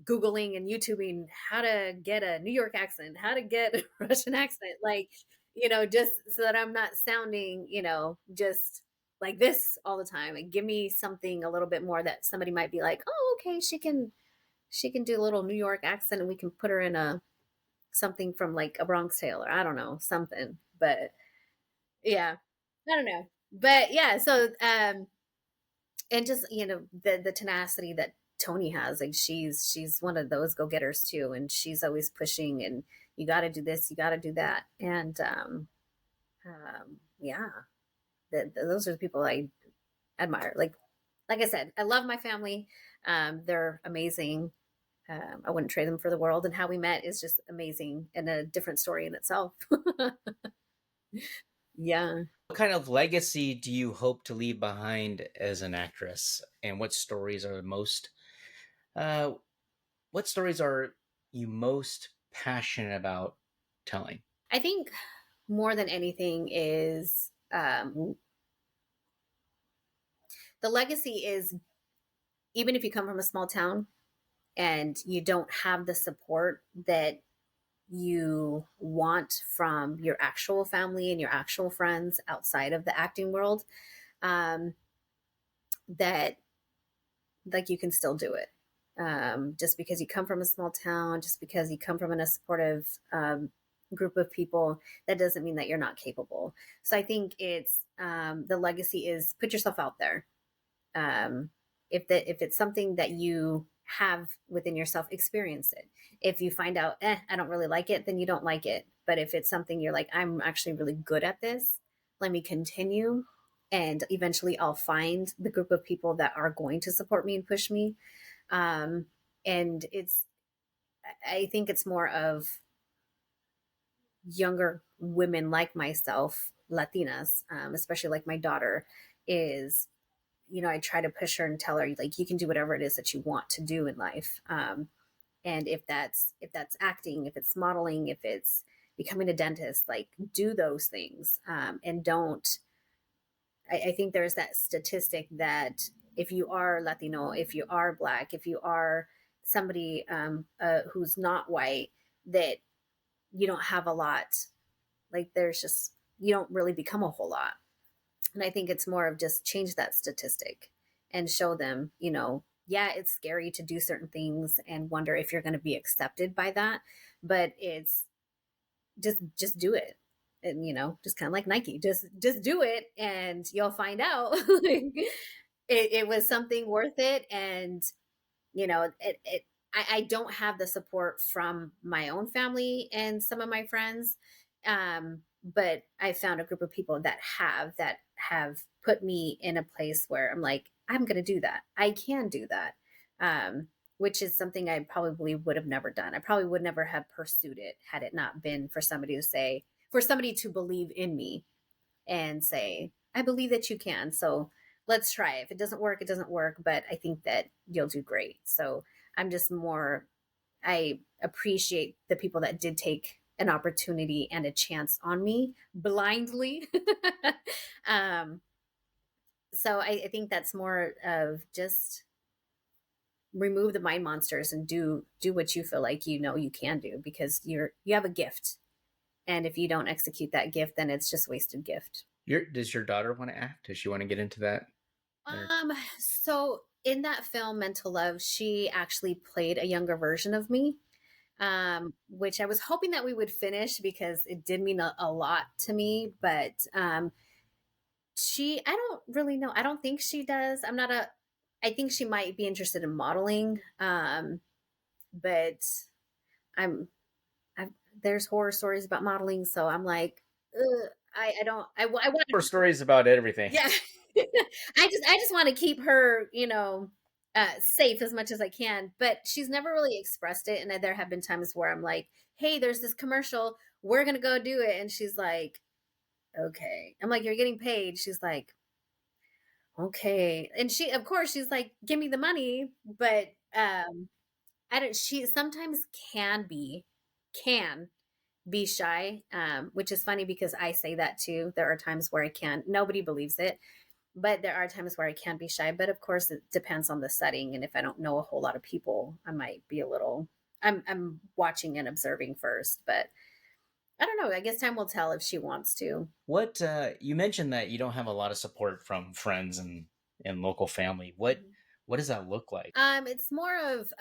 Googling and YouTubing how to get a New York accent, how to get a Russian accent, like just so that I'm not sounding, just like this all the time. And give me something a little bit more that somebody might be like, oh, okay, she can do a little New York accent and we can put her in a something from like a Bronx Tale or I don't know, something. But yeah, I don't know. But yeah, so and just the tenacity that Tony has, like she's one of those go-getters too, and she's always pushing and you got to do this, you got to do that. And yeah, those are the people I admire. Like I said, I love my family. They're amazing. I wouldn't trade them for the world. And how we met is just amazing and a different story in itself. Yeah. What kind of legacy do you hope to leave behind as an actress, and uh, what stories are you most passionate about telling? I think more than anything is the legacy is even if you come from a small town and you don't have the support that you want from your actual family and your actual friends outside of the acting world, um, that like you can still do it. Just because you come from a small town, just because you come from a supportive group of people, that doesn't mean that you're not capable. So I think it's the legacy is put yourself out there. If it's something that you have within yourself, experience it. If you find out, I don't really like it, then you don't like it. But if it's something you're like, I'm actually really good at this, let me continue. And eventually I'll find the group of people that are going to support me and push me. And I think it's more of younger women like myself, Latinas, especially like my daughter is, I try to push her and tell her like, you can do whatever it is that you want to do in life. And if that's acting, if it's modeling, if it's becoming a dentist, like do those things. And don't, I think there's that statistic that if you are Latino, if you are Black, if you are somebody who's not white, that you don't have a lot. Like there's just, you don't really become a whole lot. And I think it's more of just change that statistic and show them, yeah, it's scary to do certain things and wonder if you're going to be accepted by that, but it's just do it. And just kind of like Nike, just do it and you'll find out like, it was something worth it. And I don't have the support from my own family and some of my friends, but I found a group of people that have put me in a place where I'm like, I'm going to do that. I can do that, which is something I probably would have never done. I probably would never have pursued it had it not been for somebody to believe in me and say, I believe that you can. So let's try it. If it doesn't work, it doesn't work, but I think that you'll do great. So I'm just more, I appreciate the people that did take an opportunity and a chance on me blindly. um, so I think that's more of just remove the mind monsters and do what you feel like you can do, because you have a gift, and if you don't execute that gift, then it's just wasted gift. Does your daughter want to act? Does she want to get into that? So in that film Mental Love, she actually played a younger version of me, which I was hoping that we would finish because it did mean a lot to me. But I don't really know. I don't think she does. I think she might be interested in modeling. But I'm, I, there's horror stories about modeling. So I'm like, ugh, I don't, I want Or stories about everything. yeah. I just want to keep her, safe as much as I can. But she's never really expressed it. And there have been times where I'm like, hey, there's this commercial. We're going to go do it. And she's like, okay. I'm like, you're getting paid. She's like, okay. And of course, she's like, give me the money. But she sometimes can be shy, which is funny because I say that too. There are times where I can. Nobody believes it, but there are times where I can be shy. But of course, it depends on the setting, and if I don't know a whole lot of people, I might be a little. I'm watching and observing first, but I don't know. I guess time will tell if she wants to. What you mentioned that you don't have a lot of support from friends and local family. What does that look like? It's more of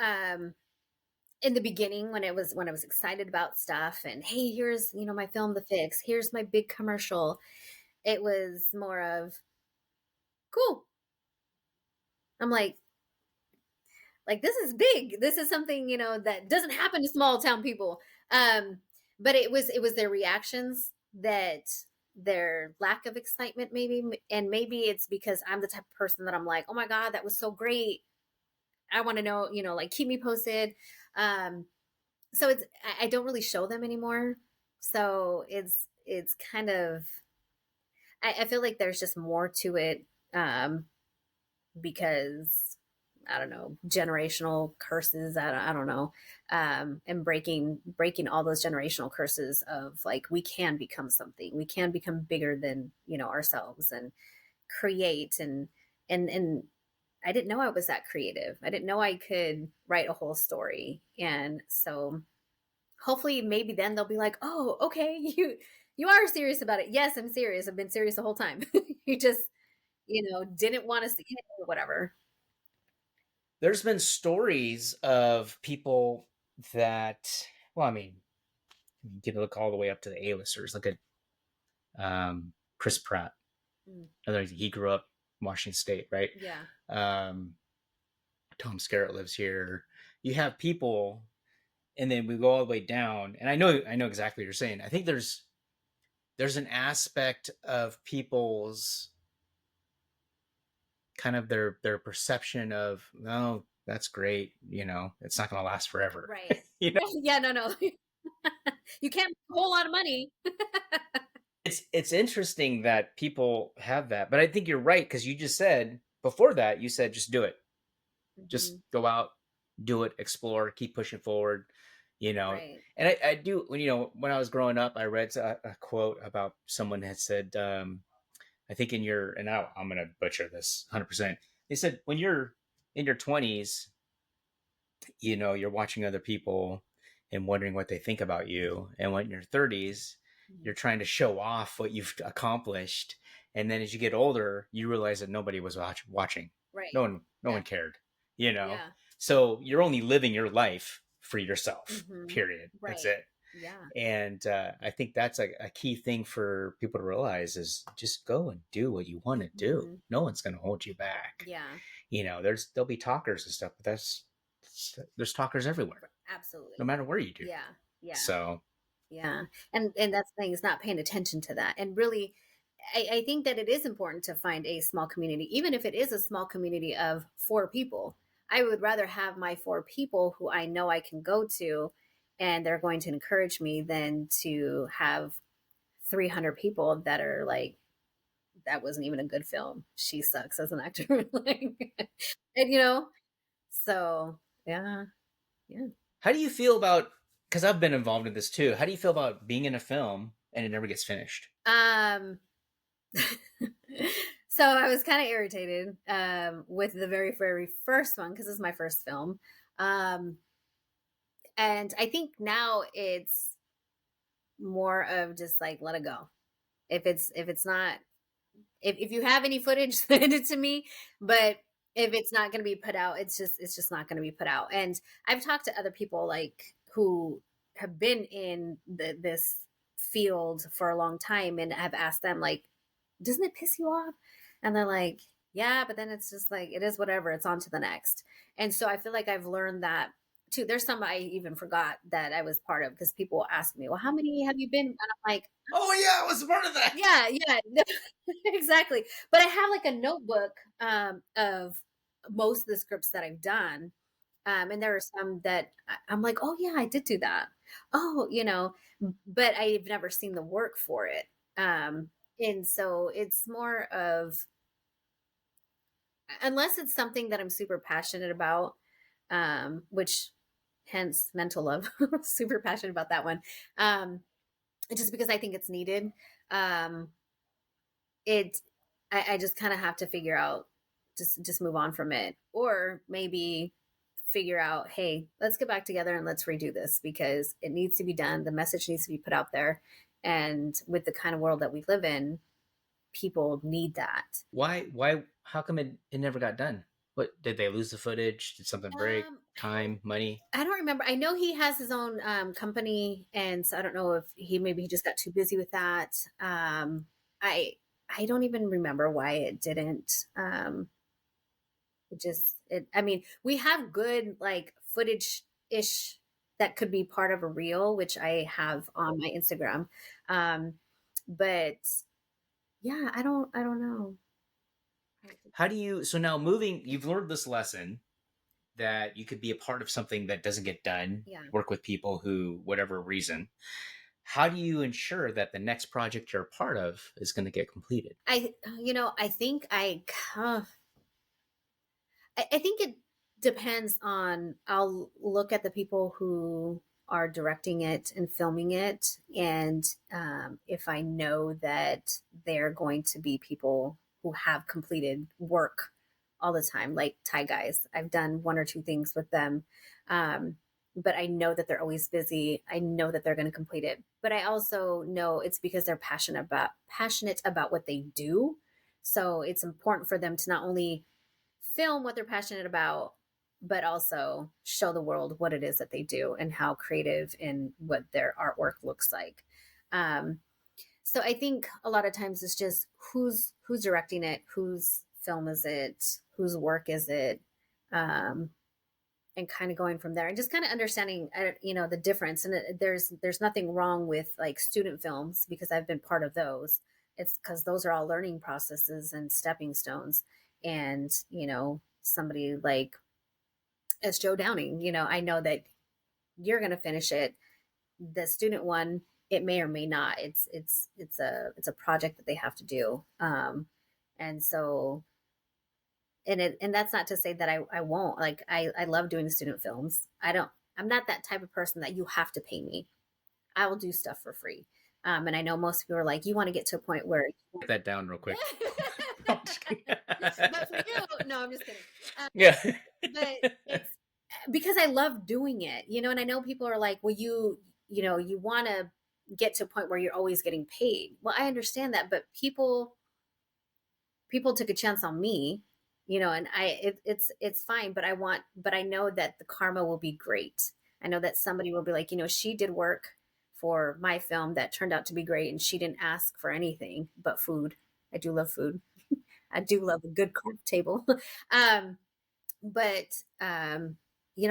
in the beginning when I was excited about stuff, and hey, here's my film The Fix, here's my big commercial. It was more of cool. I'm like this is big. This is something that doesn't happen to small town people. Um, but it was their reactions, that their lack of excitement maybe, and maybe it's because I'm the type of person that I'm like, oh my god, that was so great. I want to know, like keep me posted. Um, so I don't really show them anymore. So it's kind of I feel like there's just more to it, because I don't know, generational curses. I don't know, and breaking all those generational curses of like we can become something, we can become bigger than ourselves and create and I didn't know I was that creative. I didn't know I could write a whole story, and so hopefully maybe then they'll be like, oh, okay, you are serious about it. Yes, I'm serious. I've been serious the whole time. You just didn't want to see it or whatever. There's been stories of people that, well, I mean, you can look all the way up to the A-listers. Look at Chris Pratt. He grew up in Washington State, right? Yeah. Tom Skerritt lives here. You have people, and then we go all the way down. And I know exactly what you're saying. I think there's an aspect of people's kind of their perception of, oh, that's great, it's not going to last forever. Right. you know Yeah, no. You can't make a whole lot of money. it's interesting that people have that, but I think you're right, because you just said before that, you said just do it. Just go out, do it, explore, keep pushing forward, Right. And I do, when I was growing up, I read a quote about someone had said, I think I'm going to butcher this 100%. They said, when you're in your 20s, you're watching other people and wondering what they think about you. And when you're 30s, you're trying to show off what you've accomplished. And then as you get older, you realize that nobody was watching. Right. No one cared, Yeah. So you're only living your life for yourself, period. Right. That's it. Yeah. And I think that's a key thing for people to realize, is just go and do what you want to do. No one's going to hold you back. Yeah. There'll be talkers and stuff, but there's talkers everywhere. Absolutely. No matter where you do. Yeah. Yeah. So. Yeah. And that's the thing, is not paying attention to that. And really, I think that it is important to find a small community, even if it is a small community of 4 people. I would rather have my 4 people who I know I can go to and they're going to encourage me than to have 300 people that are like that wasn't even a good film. She sucks as an actor. Like, and you know, so yeah, yeah. How do you feel about, because I've been involved in this too, how do you feel about being in a film and it never gets finished? So I was kind of irritated with the very, very first one because it's my first film. Um, and I think now it's more of just like let it go. If it's not, if you have any footage, send it to me. But if it's not going to be put out, it's just not going to be put out. And I've talked to other people like who have been in this field for a long time, and I've asked them like, doesn't it piss you off? And they're like, yeah, but then it's just like it is whatever. It's on to the next. And so I feel like I've learned that too. There's some I even forgot that I was part of because people will ask me, well, how many have you been? And I'm like, Oh yeah, I was part of that. yeah, yeah, exactly. But I have like a notebook of most of the scripts that I've done. And there are some that I'm like, oh yeah, I did do that. Oh, but I've never seen the work for it. And so it's more of, unless it's something that I'm super passionate about, which hence mental love, super passionate about that one. Just because I think it's needed. Um, it I just kind of have to figure out, just move on from it, or maybe figure out, hey, let's get back together and let's redo this because it needs to be done, the message needs to be put out there, and with the kind of world that we live in, people need that. Why how come it never got done? What, did they lose the footage? Did something break? Time, money? I don't remember. I know he has his own company, and so I don't know if maybe he just got too busy with that. I I don't even remember why it didn't. I mean, we have good like footage ish that could be part of a reel, which I have on my Instagram. Um, but yeah, I don't know. How do you, so now moving, you've learned this lesson that you could be a part of something that doesn't get done, Yeah. work with people who, whatever reason. How do you ensure that the next project you're a part of is going to get completed? I think I think it depends on, I'll look at the people who are directing it and filming it. And if I know that they're going to be people who have completed work all the time, like Thai guys, I've done one or two things with them. But I know that they're always busy. I know that they're going to complete it. But I also know it's because they're passionate about what they do. So it's important for them to not only film what they're passionate about, but also show the world what it is that they do and how creative and what their artwork looks like. Um, so I think a lot of times it's just who's directing it, whose film is it, whose work is it, and kind of going from there, and just kind of understanding, the difference. And there's nothing wrong with like student films because I've been part of those. It's because those are all learning processes and stepping stones. And somebody like as Joe Downing, I know that you're going to finish it. The student one, it may or may not. It's a project that they have to do. And so, and that's not to say that I won't. Like I love doing student films. I'm not that type of person that you have to pay me. I will do stuff for free. And I know most people are like, you want to get to a point where Get that down real quick. but for you, no, I'm just kidding. Yeah. But it's because I love doing it, and I know people are like, well, you want to get to a point where you're always getting paid. Well, I understand that, but people took a chance on me, and it's fine, but I know that the karma will be great. I know that somebody will be like, she did work for my film that turned out to be great, and she didn't ask for anything but food. I do love food. I do love a good carb table. um, but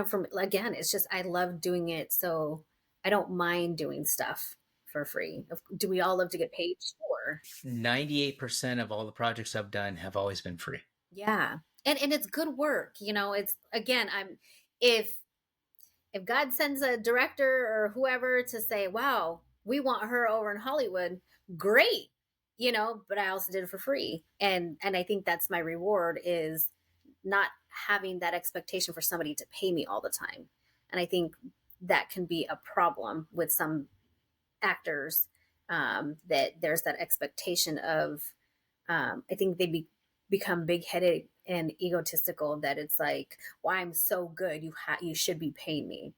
from again, it's just I love doing it, so I don't mind doing stuff for free. Do we all love to get paid? Sure. 98% of all the projects I've done have always been free. Yeah. And it's good work. It's again, if God sends a director or whoever to say, wow, we want her over in Hollywood, great. but I also did it for free. And I think that's my reward, is not having that expectation for somebody to pay me all the time. And I think that can be a problem with some actors, that there's that expectation of, I think become big headed and egotistical, that it's like, well, I'm so good, you should be paying me.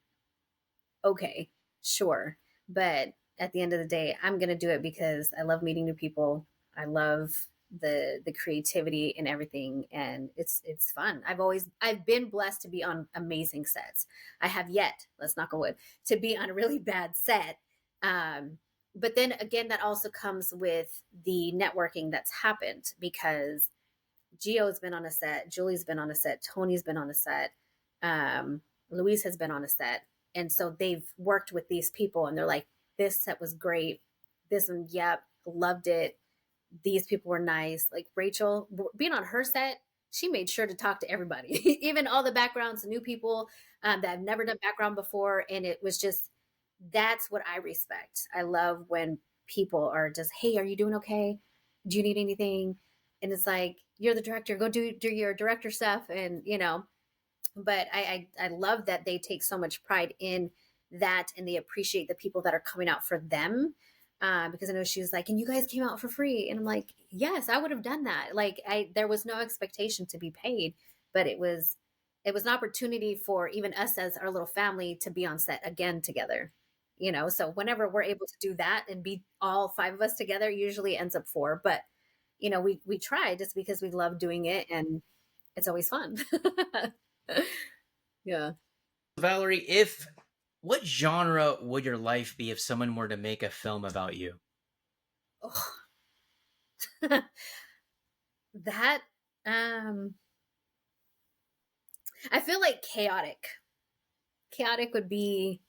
Okay, sure. But at the end of the day, I'm going to do it because I love meeting new people. I love the creativity and everything, and it's fun. I've been blessed to be on amazing sets. I have yet, let's knock on wood, to be on a really bad set. But then again, that also comes with the networking that's happened, because Gio's been on a set, Julie's been on a set, Tony's been on a set, um, Louise has been on a set. And so they've worked with these people and they're like, this set was great. This one, yep, loved it. These people were nice. Like Rachel, being on her set, she made sure to talk to everybody, even all the backgrounds, new people that have never done background before. And it was just, that's what I respect. I love when people are just, hey, are you doing okay? Do you need anything? And it's like, you're the director, go do your director stuff. And, but I love that they take so much pride in that, and they appreciate the people that are coming out for them. Because I know she was like, and you guys came out for free. And I'm like, yes, I would have done that. Like there was no expectation to be paid, but it was an opportunity for even us as our little family to be on set again together. So whenever we're able to do that and be all five of us together, usually ends up four. But we try, just because we love doing it, and it's always fun. Yeah. Valerie, what genre would your life be if someone were to make a film about you? Oh, that I feel like chaotic would be,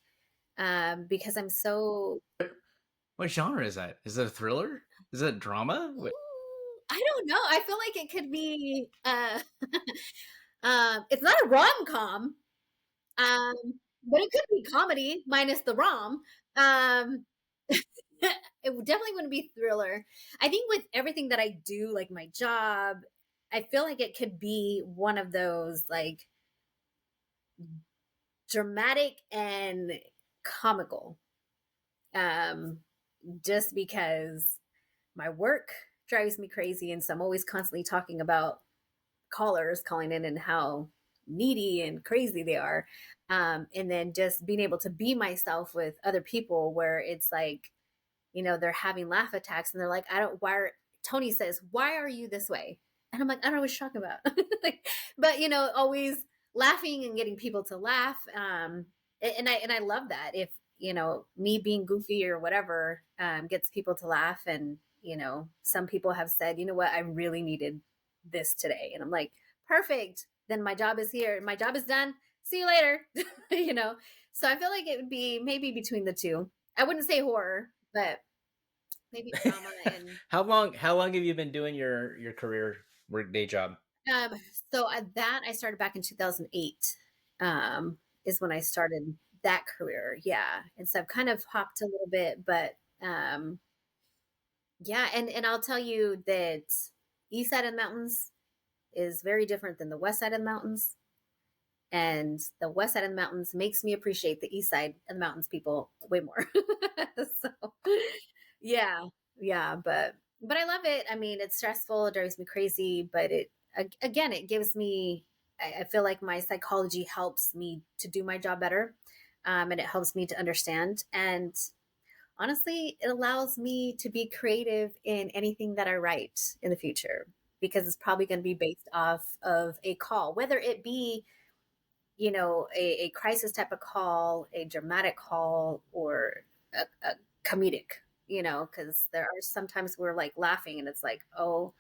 because I'm so, What genre is that? Is it a thriller? Is it a drama? I don't know, I feel like it could be, it's not a rom-com, um but it could be comedy minus the rom. um it definitely wouldn't be thriller. I think with everything that I do, like my job, I feel like it could be one of those, like, dramatic and comical, um just because my work drives me crazy, and so I'm always constantly talking about callers calling in and how needy and crazy they are. And then just being able to be myself with other people, where it's like, they're having laugh attacks and they're like, I don't, why are, Tony says, why are you this way? And I'm like, I don't know what you're talking about. Like, but always laughing and getting people to laugh. And I love that. If, me being goofy or whatever, gets people to laugh. And, some people have said, you know what, I really needed this today. And I'm like, perfect. Then my job is here. My job is done. See you later. you know? So I feel like it would be maybe between the two. I wouldn't say horror, but maybe drama. And How long have you been doing your career work day job? um so that I started back in 2008, is when I started that career. Yeah. And so I've kind of hopped a little bit, but yeah, and I'll tell you that east side of the mountains is very different than the west side of the mountains. And the west side of the mountains makes me appreciate the east side of the mountains people way more. So yeah, yeah, but I love it. I mean, it's stressful, it drives me crazy, but again, it gives me, I feel like my psychology helps me to do my job better. And it helps me to understand. And honestly, it allows me to be creative in anything that I write in the future, because it's probably going to be based off of a call, whether it be, a crisis type of call, a dramatic call, or a comedic, because there are sometimes we're like laughing and it's like, oh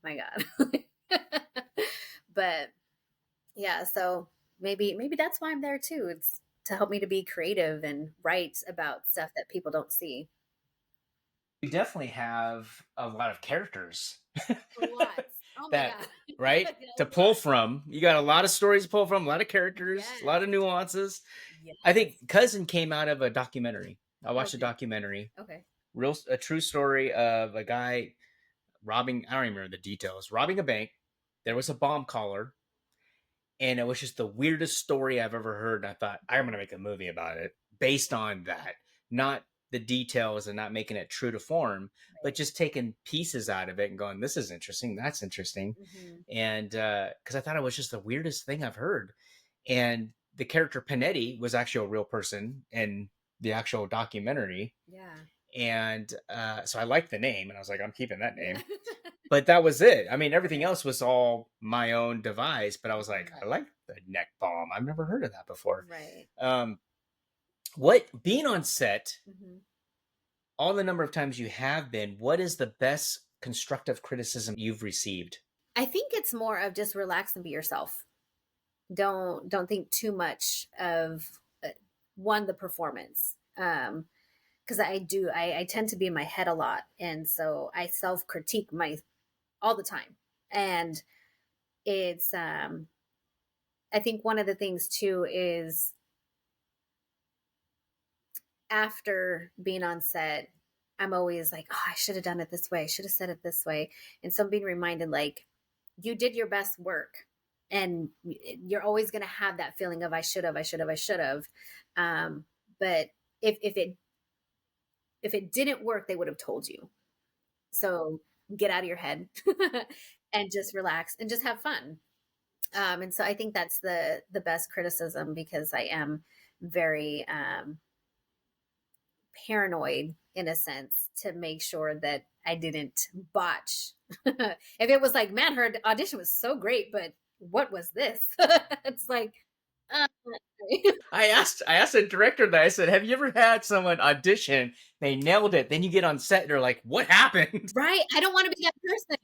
my God. But yeah, so maybe that's why I'm there too. It's to help me to be creative and write about stuff that people don't see. You definitely have a lot of characters Lots. Oh my that, God. right, to A pull lot. from. You got a lot of stories to pull from, a lot of characters, a lot Yes. of nuances. Yes. I think Cousin came out of a documentary. I watched a Okay. documentary, Okay. a true story of a guy robbing, I don't even remember the details, robbing a bank. There was a bomb caller, and it was just the weirdest story I've ever heard. And I thought, I'm going to make a movie about it based on that, not the details and not making it true to form, but just taking pieces out of it and going, this is interesting. That's interesting. Mhm. And because I thought it was just the weirdest thing I've heard. And the character Panetti was actually a real person in the actual documentary. Yeah. And so I liked the name, and I was like, I'm keeping that Yeah. name. But that was it. I mean, everything else was all my own device, but I was like, I like the neck bomb. I've never heard of that before. Right. What, being on set, Mhm. all the number of times you have been, what is the best constructive criticism you've received? I think it's more of just relax and be yourself. Don't think too much of one, the performance. Because I tend to be in my head a lot, and so I self critique my all the time. And it's I think one of the things too is after being on set, I'm always like, oh, I should have done it this way. I should have said it this way. And so I'm being reminded, like, you did your best work. And you're always going to have that feeling of I should have, I should have, I should have. But if it didn't work, they would have told you. So get out of your head and just relax and just have fun. And so I think that's the best criticism, because I am very paranoid in a sense to make sure that I didn't botch. If it was like, man, her audition was so great, but what was this? It's like, uh, I asked the director that. I said, have you ever had someone audition, they nailed it, then you get on set and they're like, what happened? right? I don't want to be that person.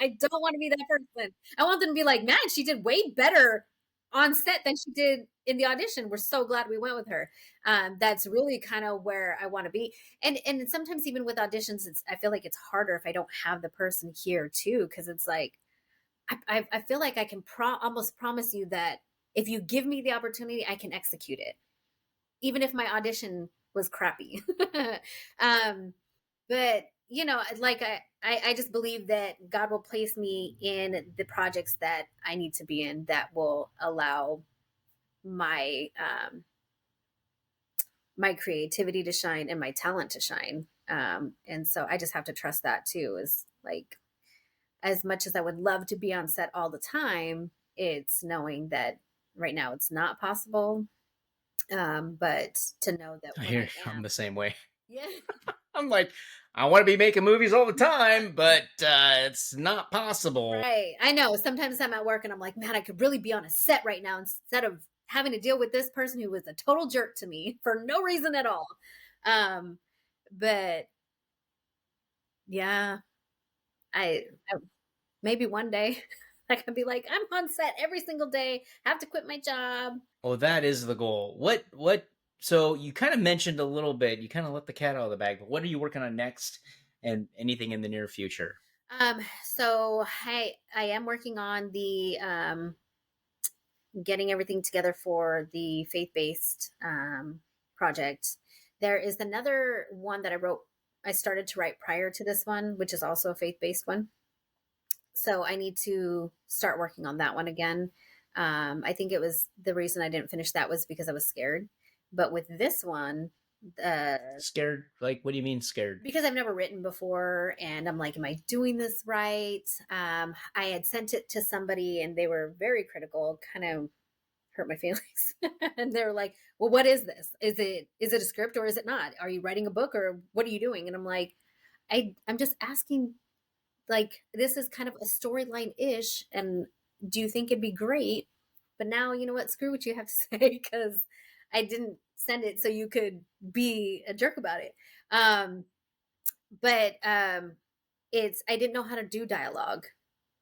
I don't want to be that person. I want them to be like, man, she did way better on set than she did in the audition. We're so glad we went with her. That's really kind of where I want to be. And sometimes even with auditions, I feel like it's harder if I don't have the person here too, because it's like I feel like I can almost promise you that if you give me the opportunity, I can execute it, even if my audition was crappy. um, but like I just believe that God will place me in the projects that I need to be in that will allow my my creativity to shine and my talent to shine. And so I just have to trust that too. Is like, as much as I would love to be on set all the time, it's knowing that right now it's not possible. But to know that I when hear I I'm am, the same way. yeah. I'm like, I want to be making movies all the time, but it's not possible. Right. I know. Sometimes I'm at work and I'm like, man, I could really be on a set right now instead of having to deal with this person who was a total jerk to me for no reason at all. Um, but yeah, I maybe one day I can be like, I'm on set every single day, have to quit my job. Oh, that is the goal. So you kind of mentioned a little bit, you kind of let the cat out of the bag, but what are you working on next, and anything in the near future? So I am working on the getting everything together for the faith-based project. There is another one that I started to write prior to this one, which is also a faith-based one. So I need to start working on that one again. I think it was the reason I didn't finish that was because I was scared. But with this one, Scared? Like, what do you mean scared? because I've never written before, and I'm like, am I doing this right? I had sent it to somebody and they were very critical, kind of hurt my feelings. And they're like, well, what is this? Is it a script or is it not? Are you writing a book or what are you doing? And I'm like, I'm just asking, like, this is kind of a storyline ish, and do you think it'd be great? But now, you know what, screw what you have to say, because I didn't send it so you could be a jerk about it. But it's I didn't know how to do dialogue,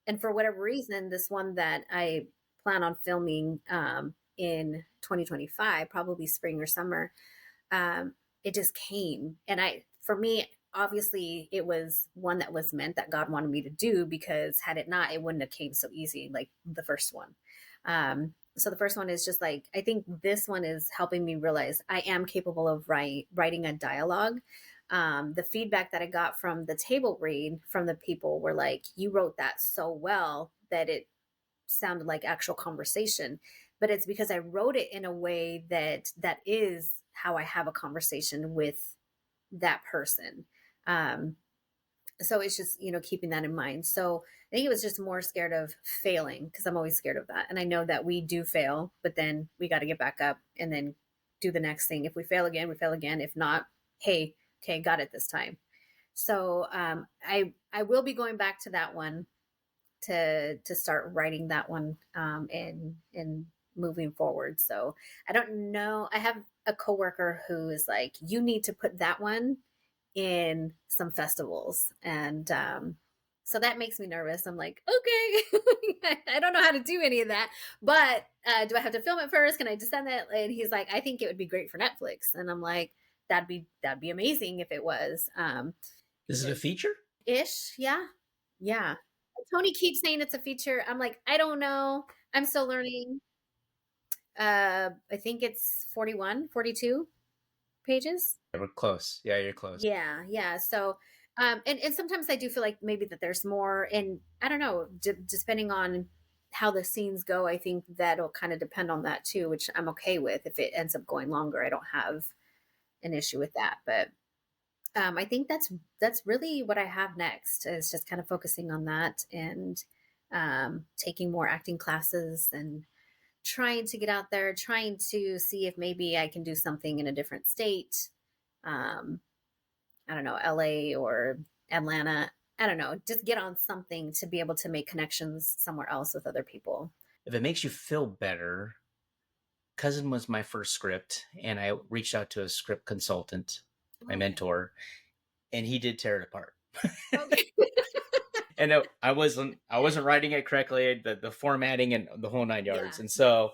and for whatever reason, this one that I plan on filming in 2025, probably spring or summer, um, it just came. And for me, obviously, it was one that was meant that God wanted me to do, because had it not, it wouldn't have came so easy like the first one. So the first one is just like, I think this one is helping me realize I am capable of writing a dialogue. The feedback that I got from the table read from the people were like, you wrote that so well that it sounded like actual conversation. But it's because I wrote it in a way that is how I have a conversation with that person. So it's just, keeping that in mind. So I think it was just more scared of failing, because I'm always scared of that. And I know that we do fail, but then we got to get back up and then do the next thing. If we fail again, we fail again. If not, hey, okay, got it this time. So I will be going back to that one to start writing that one, and moving forward. So I don't know. I have a coworker who is like, you need to put that one in some festivals, and so that makes me nervous. I'm like, okay, I don't know how to do any of that, but do I have to film it first? Can I just send it? And he's like, I think it would be great for Netflix, and I'm like, that'd be amazing if it was. Is it a feature? Ish, yeah, yeah. Tony keeps saying it's a feature. I'm like, I don't know. I'm still learning. I think it's 41, 42 pages. Yeah, we're close. Yeah, you're close. Yeah, yeah. So, and sometimes I do feel like maybe that there's more, and I don't know, depending on how the scenes go, I think that'll kind of depend on that too, which I'm okay with. If it ends up going longer, I don't have an issue with that. But I think that's really what I have next, is just kind of focusing on that, and taking more acting classes, and trying to get out there, trying to see if maybe I can do something in a different state. Um, I don't know, LA or Atlanta. I don't know, just get on something to be able to make connections somewhere else with other people. If it makes you feel better, Cousin was my first script, and I reached out to a script consultant, my Okay. mentor, and he did tear it apart. Okay. And I wasn't writing it correctly, the formatting and the whole 9 yards, Yeah. and so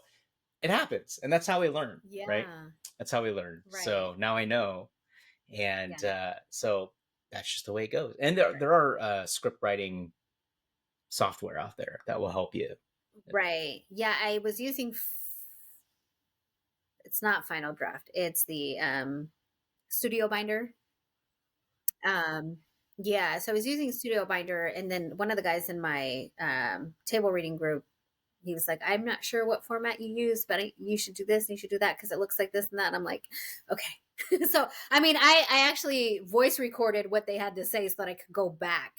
it happens, and that's how we learn, right? Yeah. That's how we learn. Right. So now I know, and Yeah. so that's just the way it goes. And there are script writing software out there that will help you. Right. Yeah, I was using it's not Final Draft. It's the Studio Binder. Um, yeah, so I was using Studio Binder, and then one of the guys in my table reading group, he was like, I'm not sure what format you use, but you should do this and you should do that because it looks like this and that. And I'm like, okay. So, I mean, I actually voice recorded what they had to say so that I could go back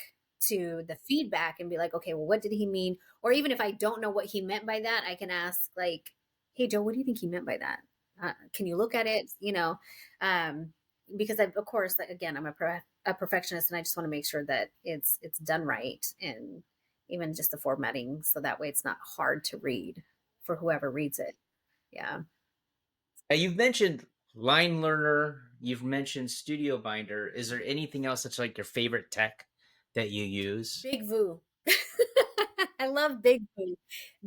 to the feedback and be like, okay, well, what did he mean? Or even if I don't know what he meant by that, I can ask, like, hey, Joe, what do you think he meant by that? Can you look at it? Um, because of course, like, again, I'm a perfectionist, and I just want to make sure that it's done right, and even just the formatting, so that way it's not hard to read for whoever reads it. Yeah. You've mentioned Line Learner. You've mentioned Studio Binder. Is there anything else that's like your favorite tech that you use? Big Vu. I love Big Vu.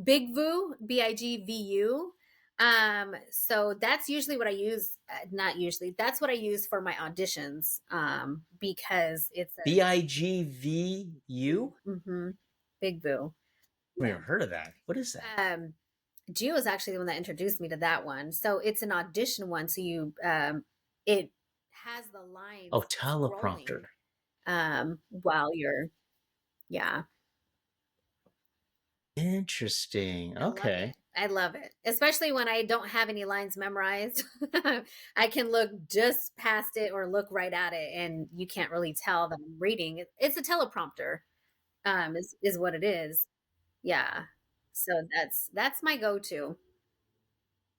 Big Vu, Bigvu. So that's usually what I use. Not usually. That's what I use for my auditions. Because it's a Bigvu? Big Vu. I've never heard of that. What is that? Gio is actually the one that introduced me to that one. So it's an audition one. So it has the lines Oh, teleprompter. scrolling, while you're, yeah. Interesting. I love Okay. it. I love it, especially when I don't have any lines memorized. I can look just past it or look right at it, and you can't really tell that I'm reading. It's a teleprompter, is what it is. Yeah. So that's my go-to.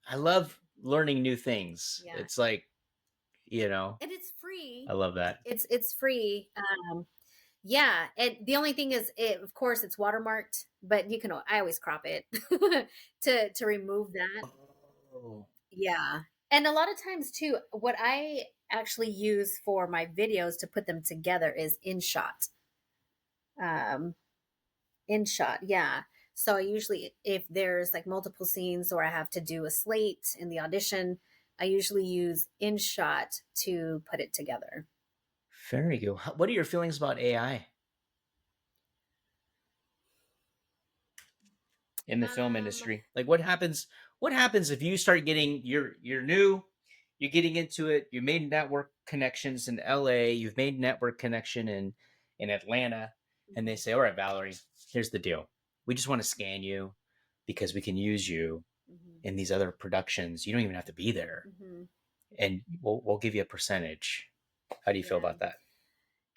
I love learning new things. Yeah. It's like, And it's free. I love that. It's free. Yeah, and the only thing is, of course, it's watermarked, but you can. I always crop it to remove that. Oh. Yeah, and a lot of times too, what I actually use for my videos to put them together is InShot. Um, InShot, yeah. So I usually, if there's like multiple scenes or I have to do a slate in the audition, I usually use InShot to put it together. Very good. What are your feelings about AI in the film industry? Like what happens if you start getting you're new, you're getting into it. You made network connections in LA. You've made network connection in Atlanta, and they say, "All right, Valerie, here's the deal. We just want to scan you because we can use you Mhm. in these other productions. You don't even have to be there, Mhm. and we'll give you a percentage." How do you feel Yeah. about that?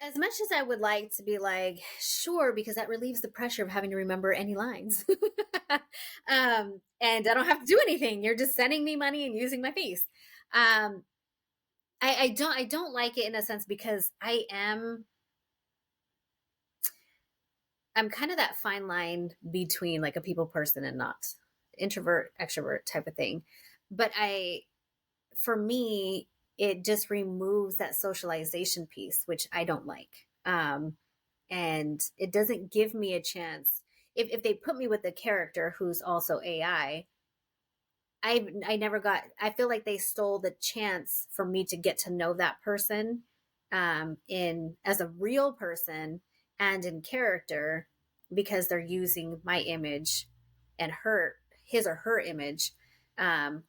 As much as I would like to be like, sure, because that relieves the pressure of having to remember any lines. And I don't have to do anything. You're just sending me money and using my face. Um, I don't like it in a sense because I'm kind of that fine line between like a people person and not introvert, extrovert type of thing. But for me, it just removes that socialization piece, which I don't like. And it doesn't give me a chance. If they put me with a character who's also AI, I never got. I feel like they stole the chance for me to get to know that person, in as a real person and in character, because they're using my image and his or her image,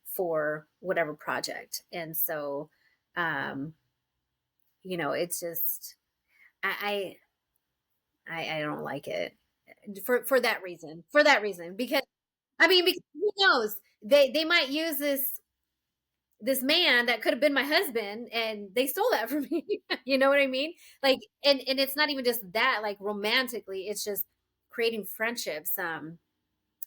for whatever project. And so, um, it's just I don't like it for that reason. For that reason, because I mean, because who knows? They might use this man that could have been my husband, and they stole that from me. You know what I mean? Like, and it's not even just that, like romantically, it's just creating friendships.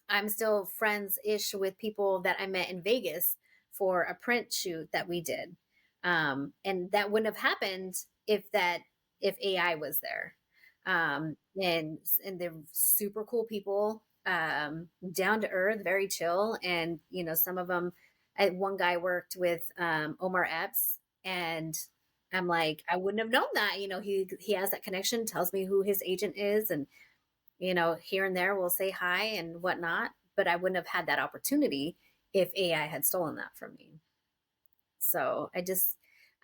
I'm still friends ish with people that I met in Vegas for a print shoot that we did. And that wouldn't have happened if AI was there. And they're super cool people, down to earth, very chill. And, some of them, one guy worked with Omar Epps, and I'm like, I wouldn't have known that. He has that connection, tells me who his agent is, and here and there we'll say hi and whatnot, but I wouldn't have had that opportunity if AI had stolen that from me. So I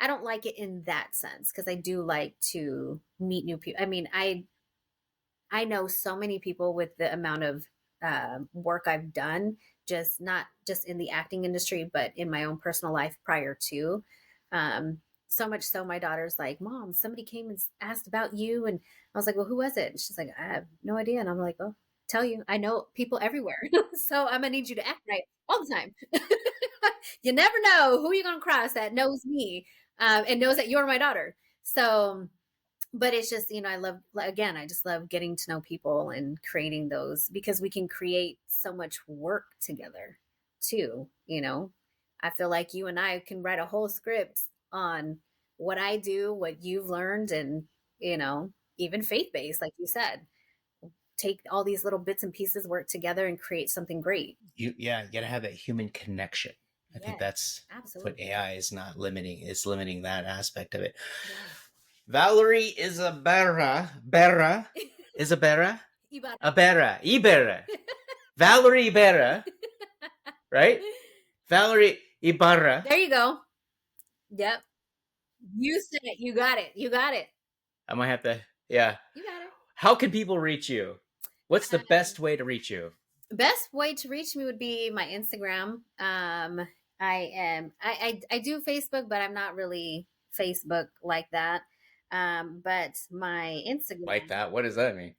don't like it in that sense, because I do like to meet new people. I mean, I know so many people with the amount of work I've done, just not just in the acting industry, but in my own personal life prior to. Um, so much so, my daughter's like, "Mom, somebody came and asked about you," and I was like, "Well, who was it?" And she's like, "I have no idea." And I'm like, "Oh, tell you, I know people everywhere, so I'm gonna need you to act right all the time. You never know who you're gonna cross that knows me, and knows that you're my daughter." So, but it's just, I love, again, I just love getting to know people and creating those, because we can create so much work together too. I feel like you and I can write a whole script on what I do, what you've learned, and even faith-based, like you said, take all these little bits and pieces, work together, and create something great. You gotta have that human connection. I think Yes, that's what absolutely. AI is not limiting. It's limiting that aspect of it. Yeah. Valerie Isabella, Ibarra. Ibarra, Valerie Ibarra, right? Valerie Ibarra. There you go. Yep. You said it. You got it. You got it. I might have to, yeah. You got it. How can people reach you? What's the best way to reach you? Best way to reach me would be my Instagram. I do Facebook, but I'm not really Facebook like that. But my Like Instagram, that? What does that mean?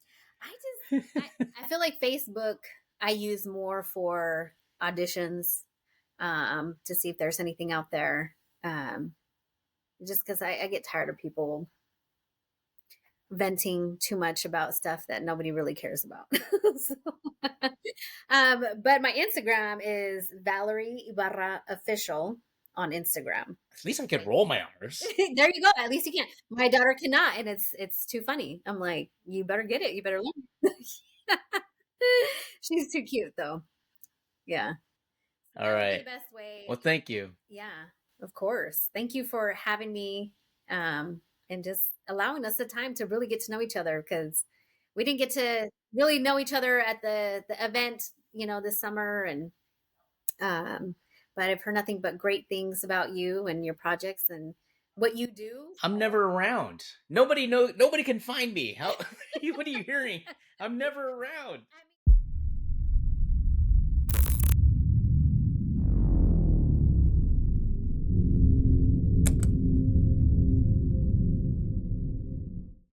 I feel like Facebook I use more for auditions, to see if there's anything out there. Just because I get tired of people venting too much about stuff that nobody really cares about. So, but my Instagram is Valerie Ibarra Official on Instagram. At least I can roll my R's. There you go. At least you can. My daughter cannot, and it's too funny. I'm like, you better get it. You better learn. She's too cute, though. Yeah. All That would be right. the best way. Well, thank you. Yeah, of course. Thank you for having me, and just allowing us the time to really get to know each other, because we didn't get to really know each other at the event, this summer. And but I've heard nothing but great things about you and your projects and what you do. I'm never around. Nobody can find me. How what are you hearing? I'm never around.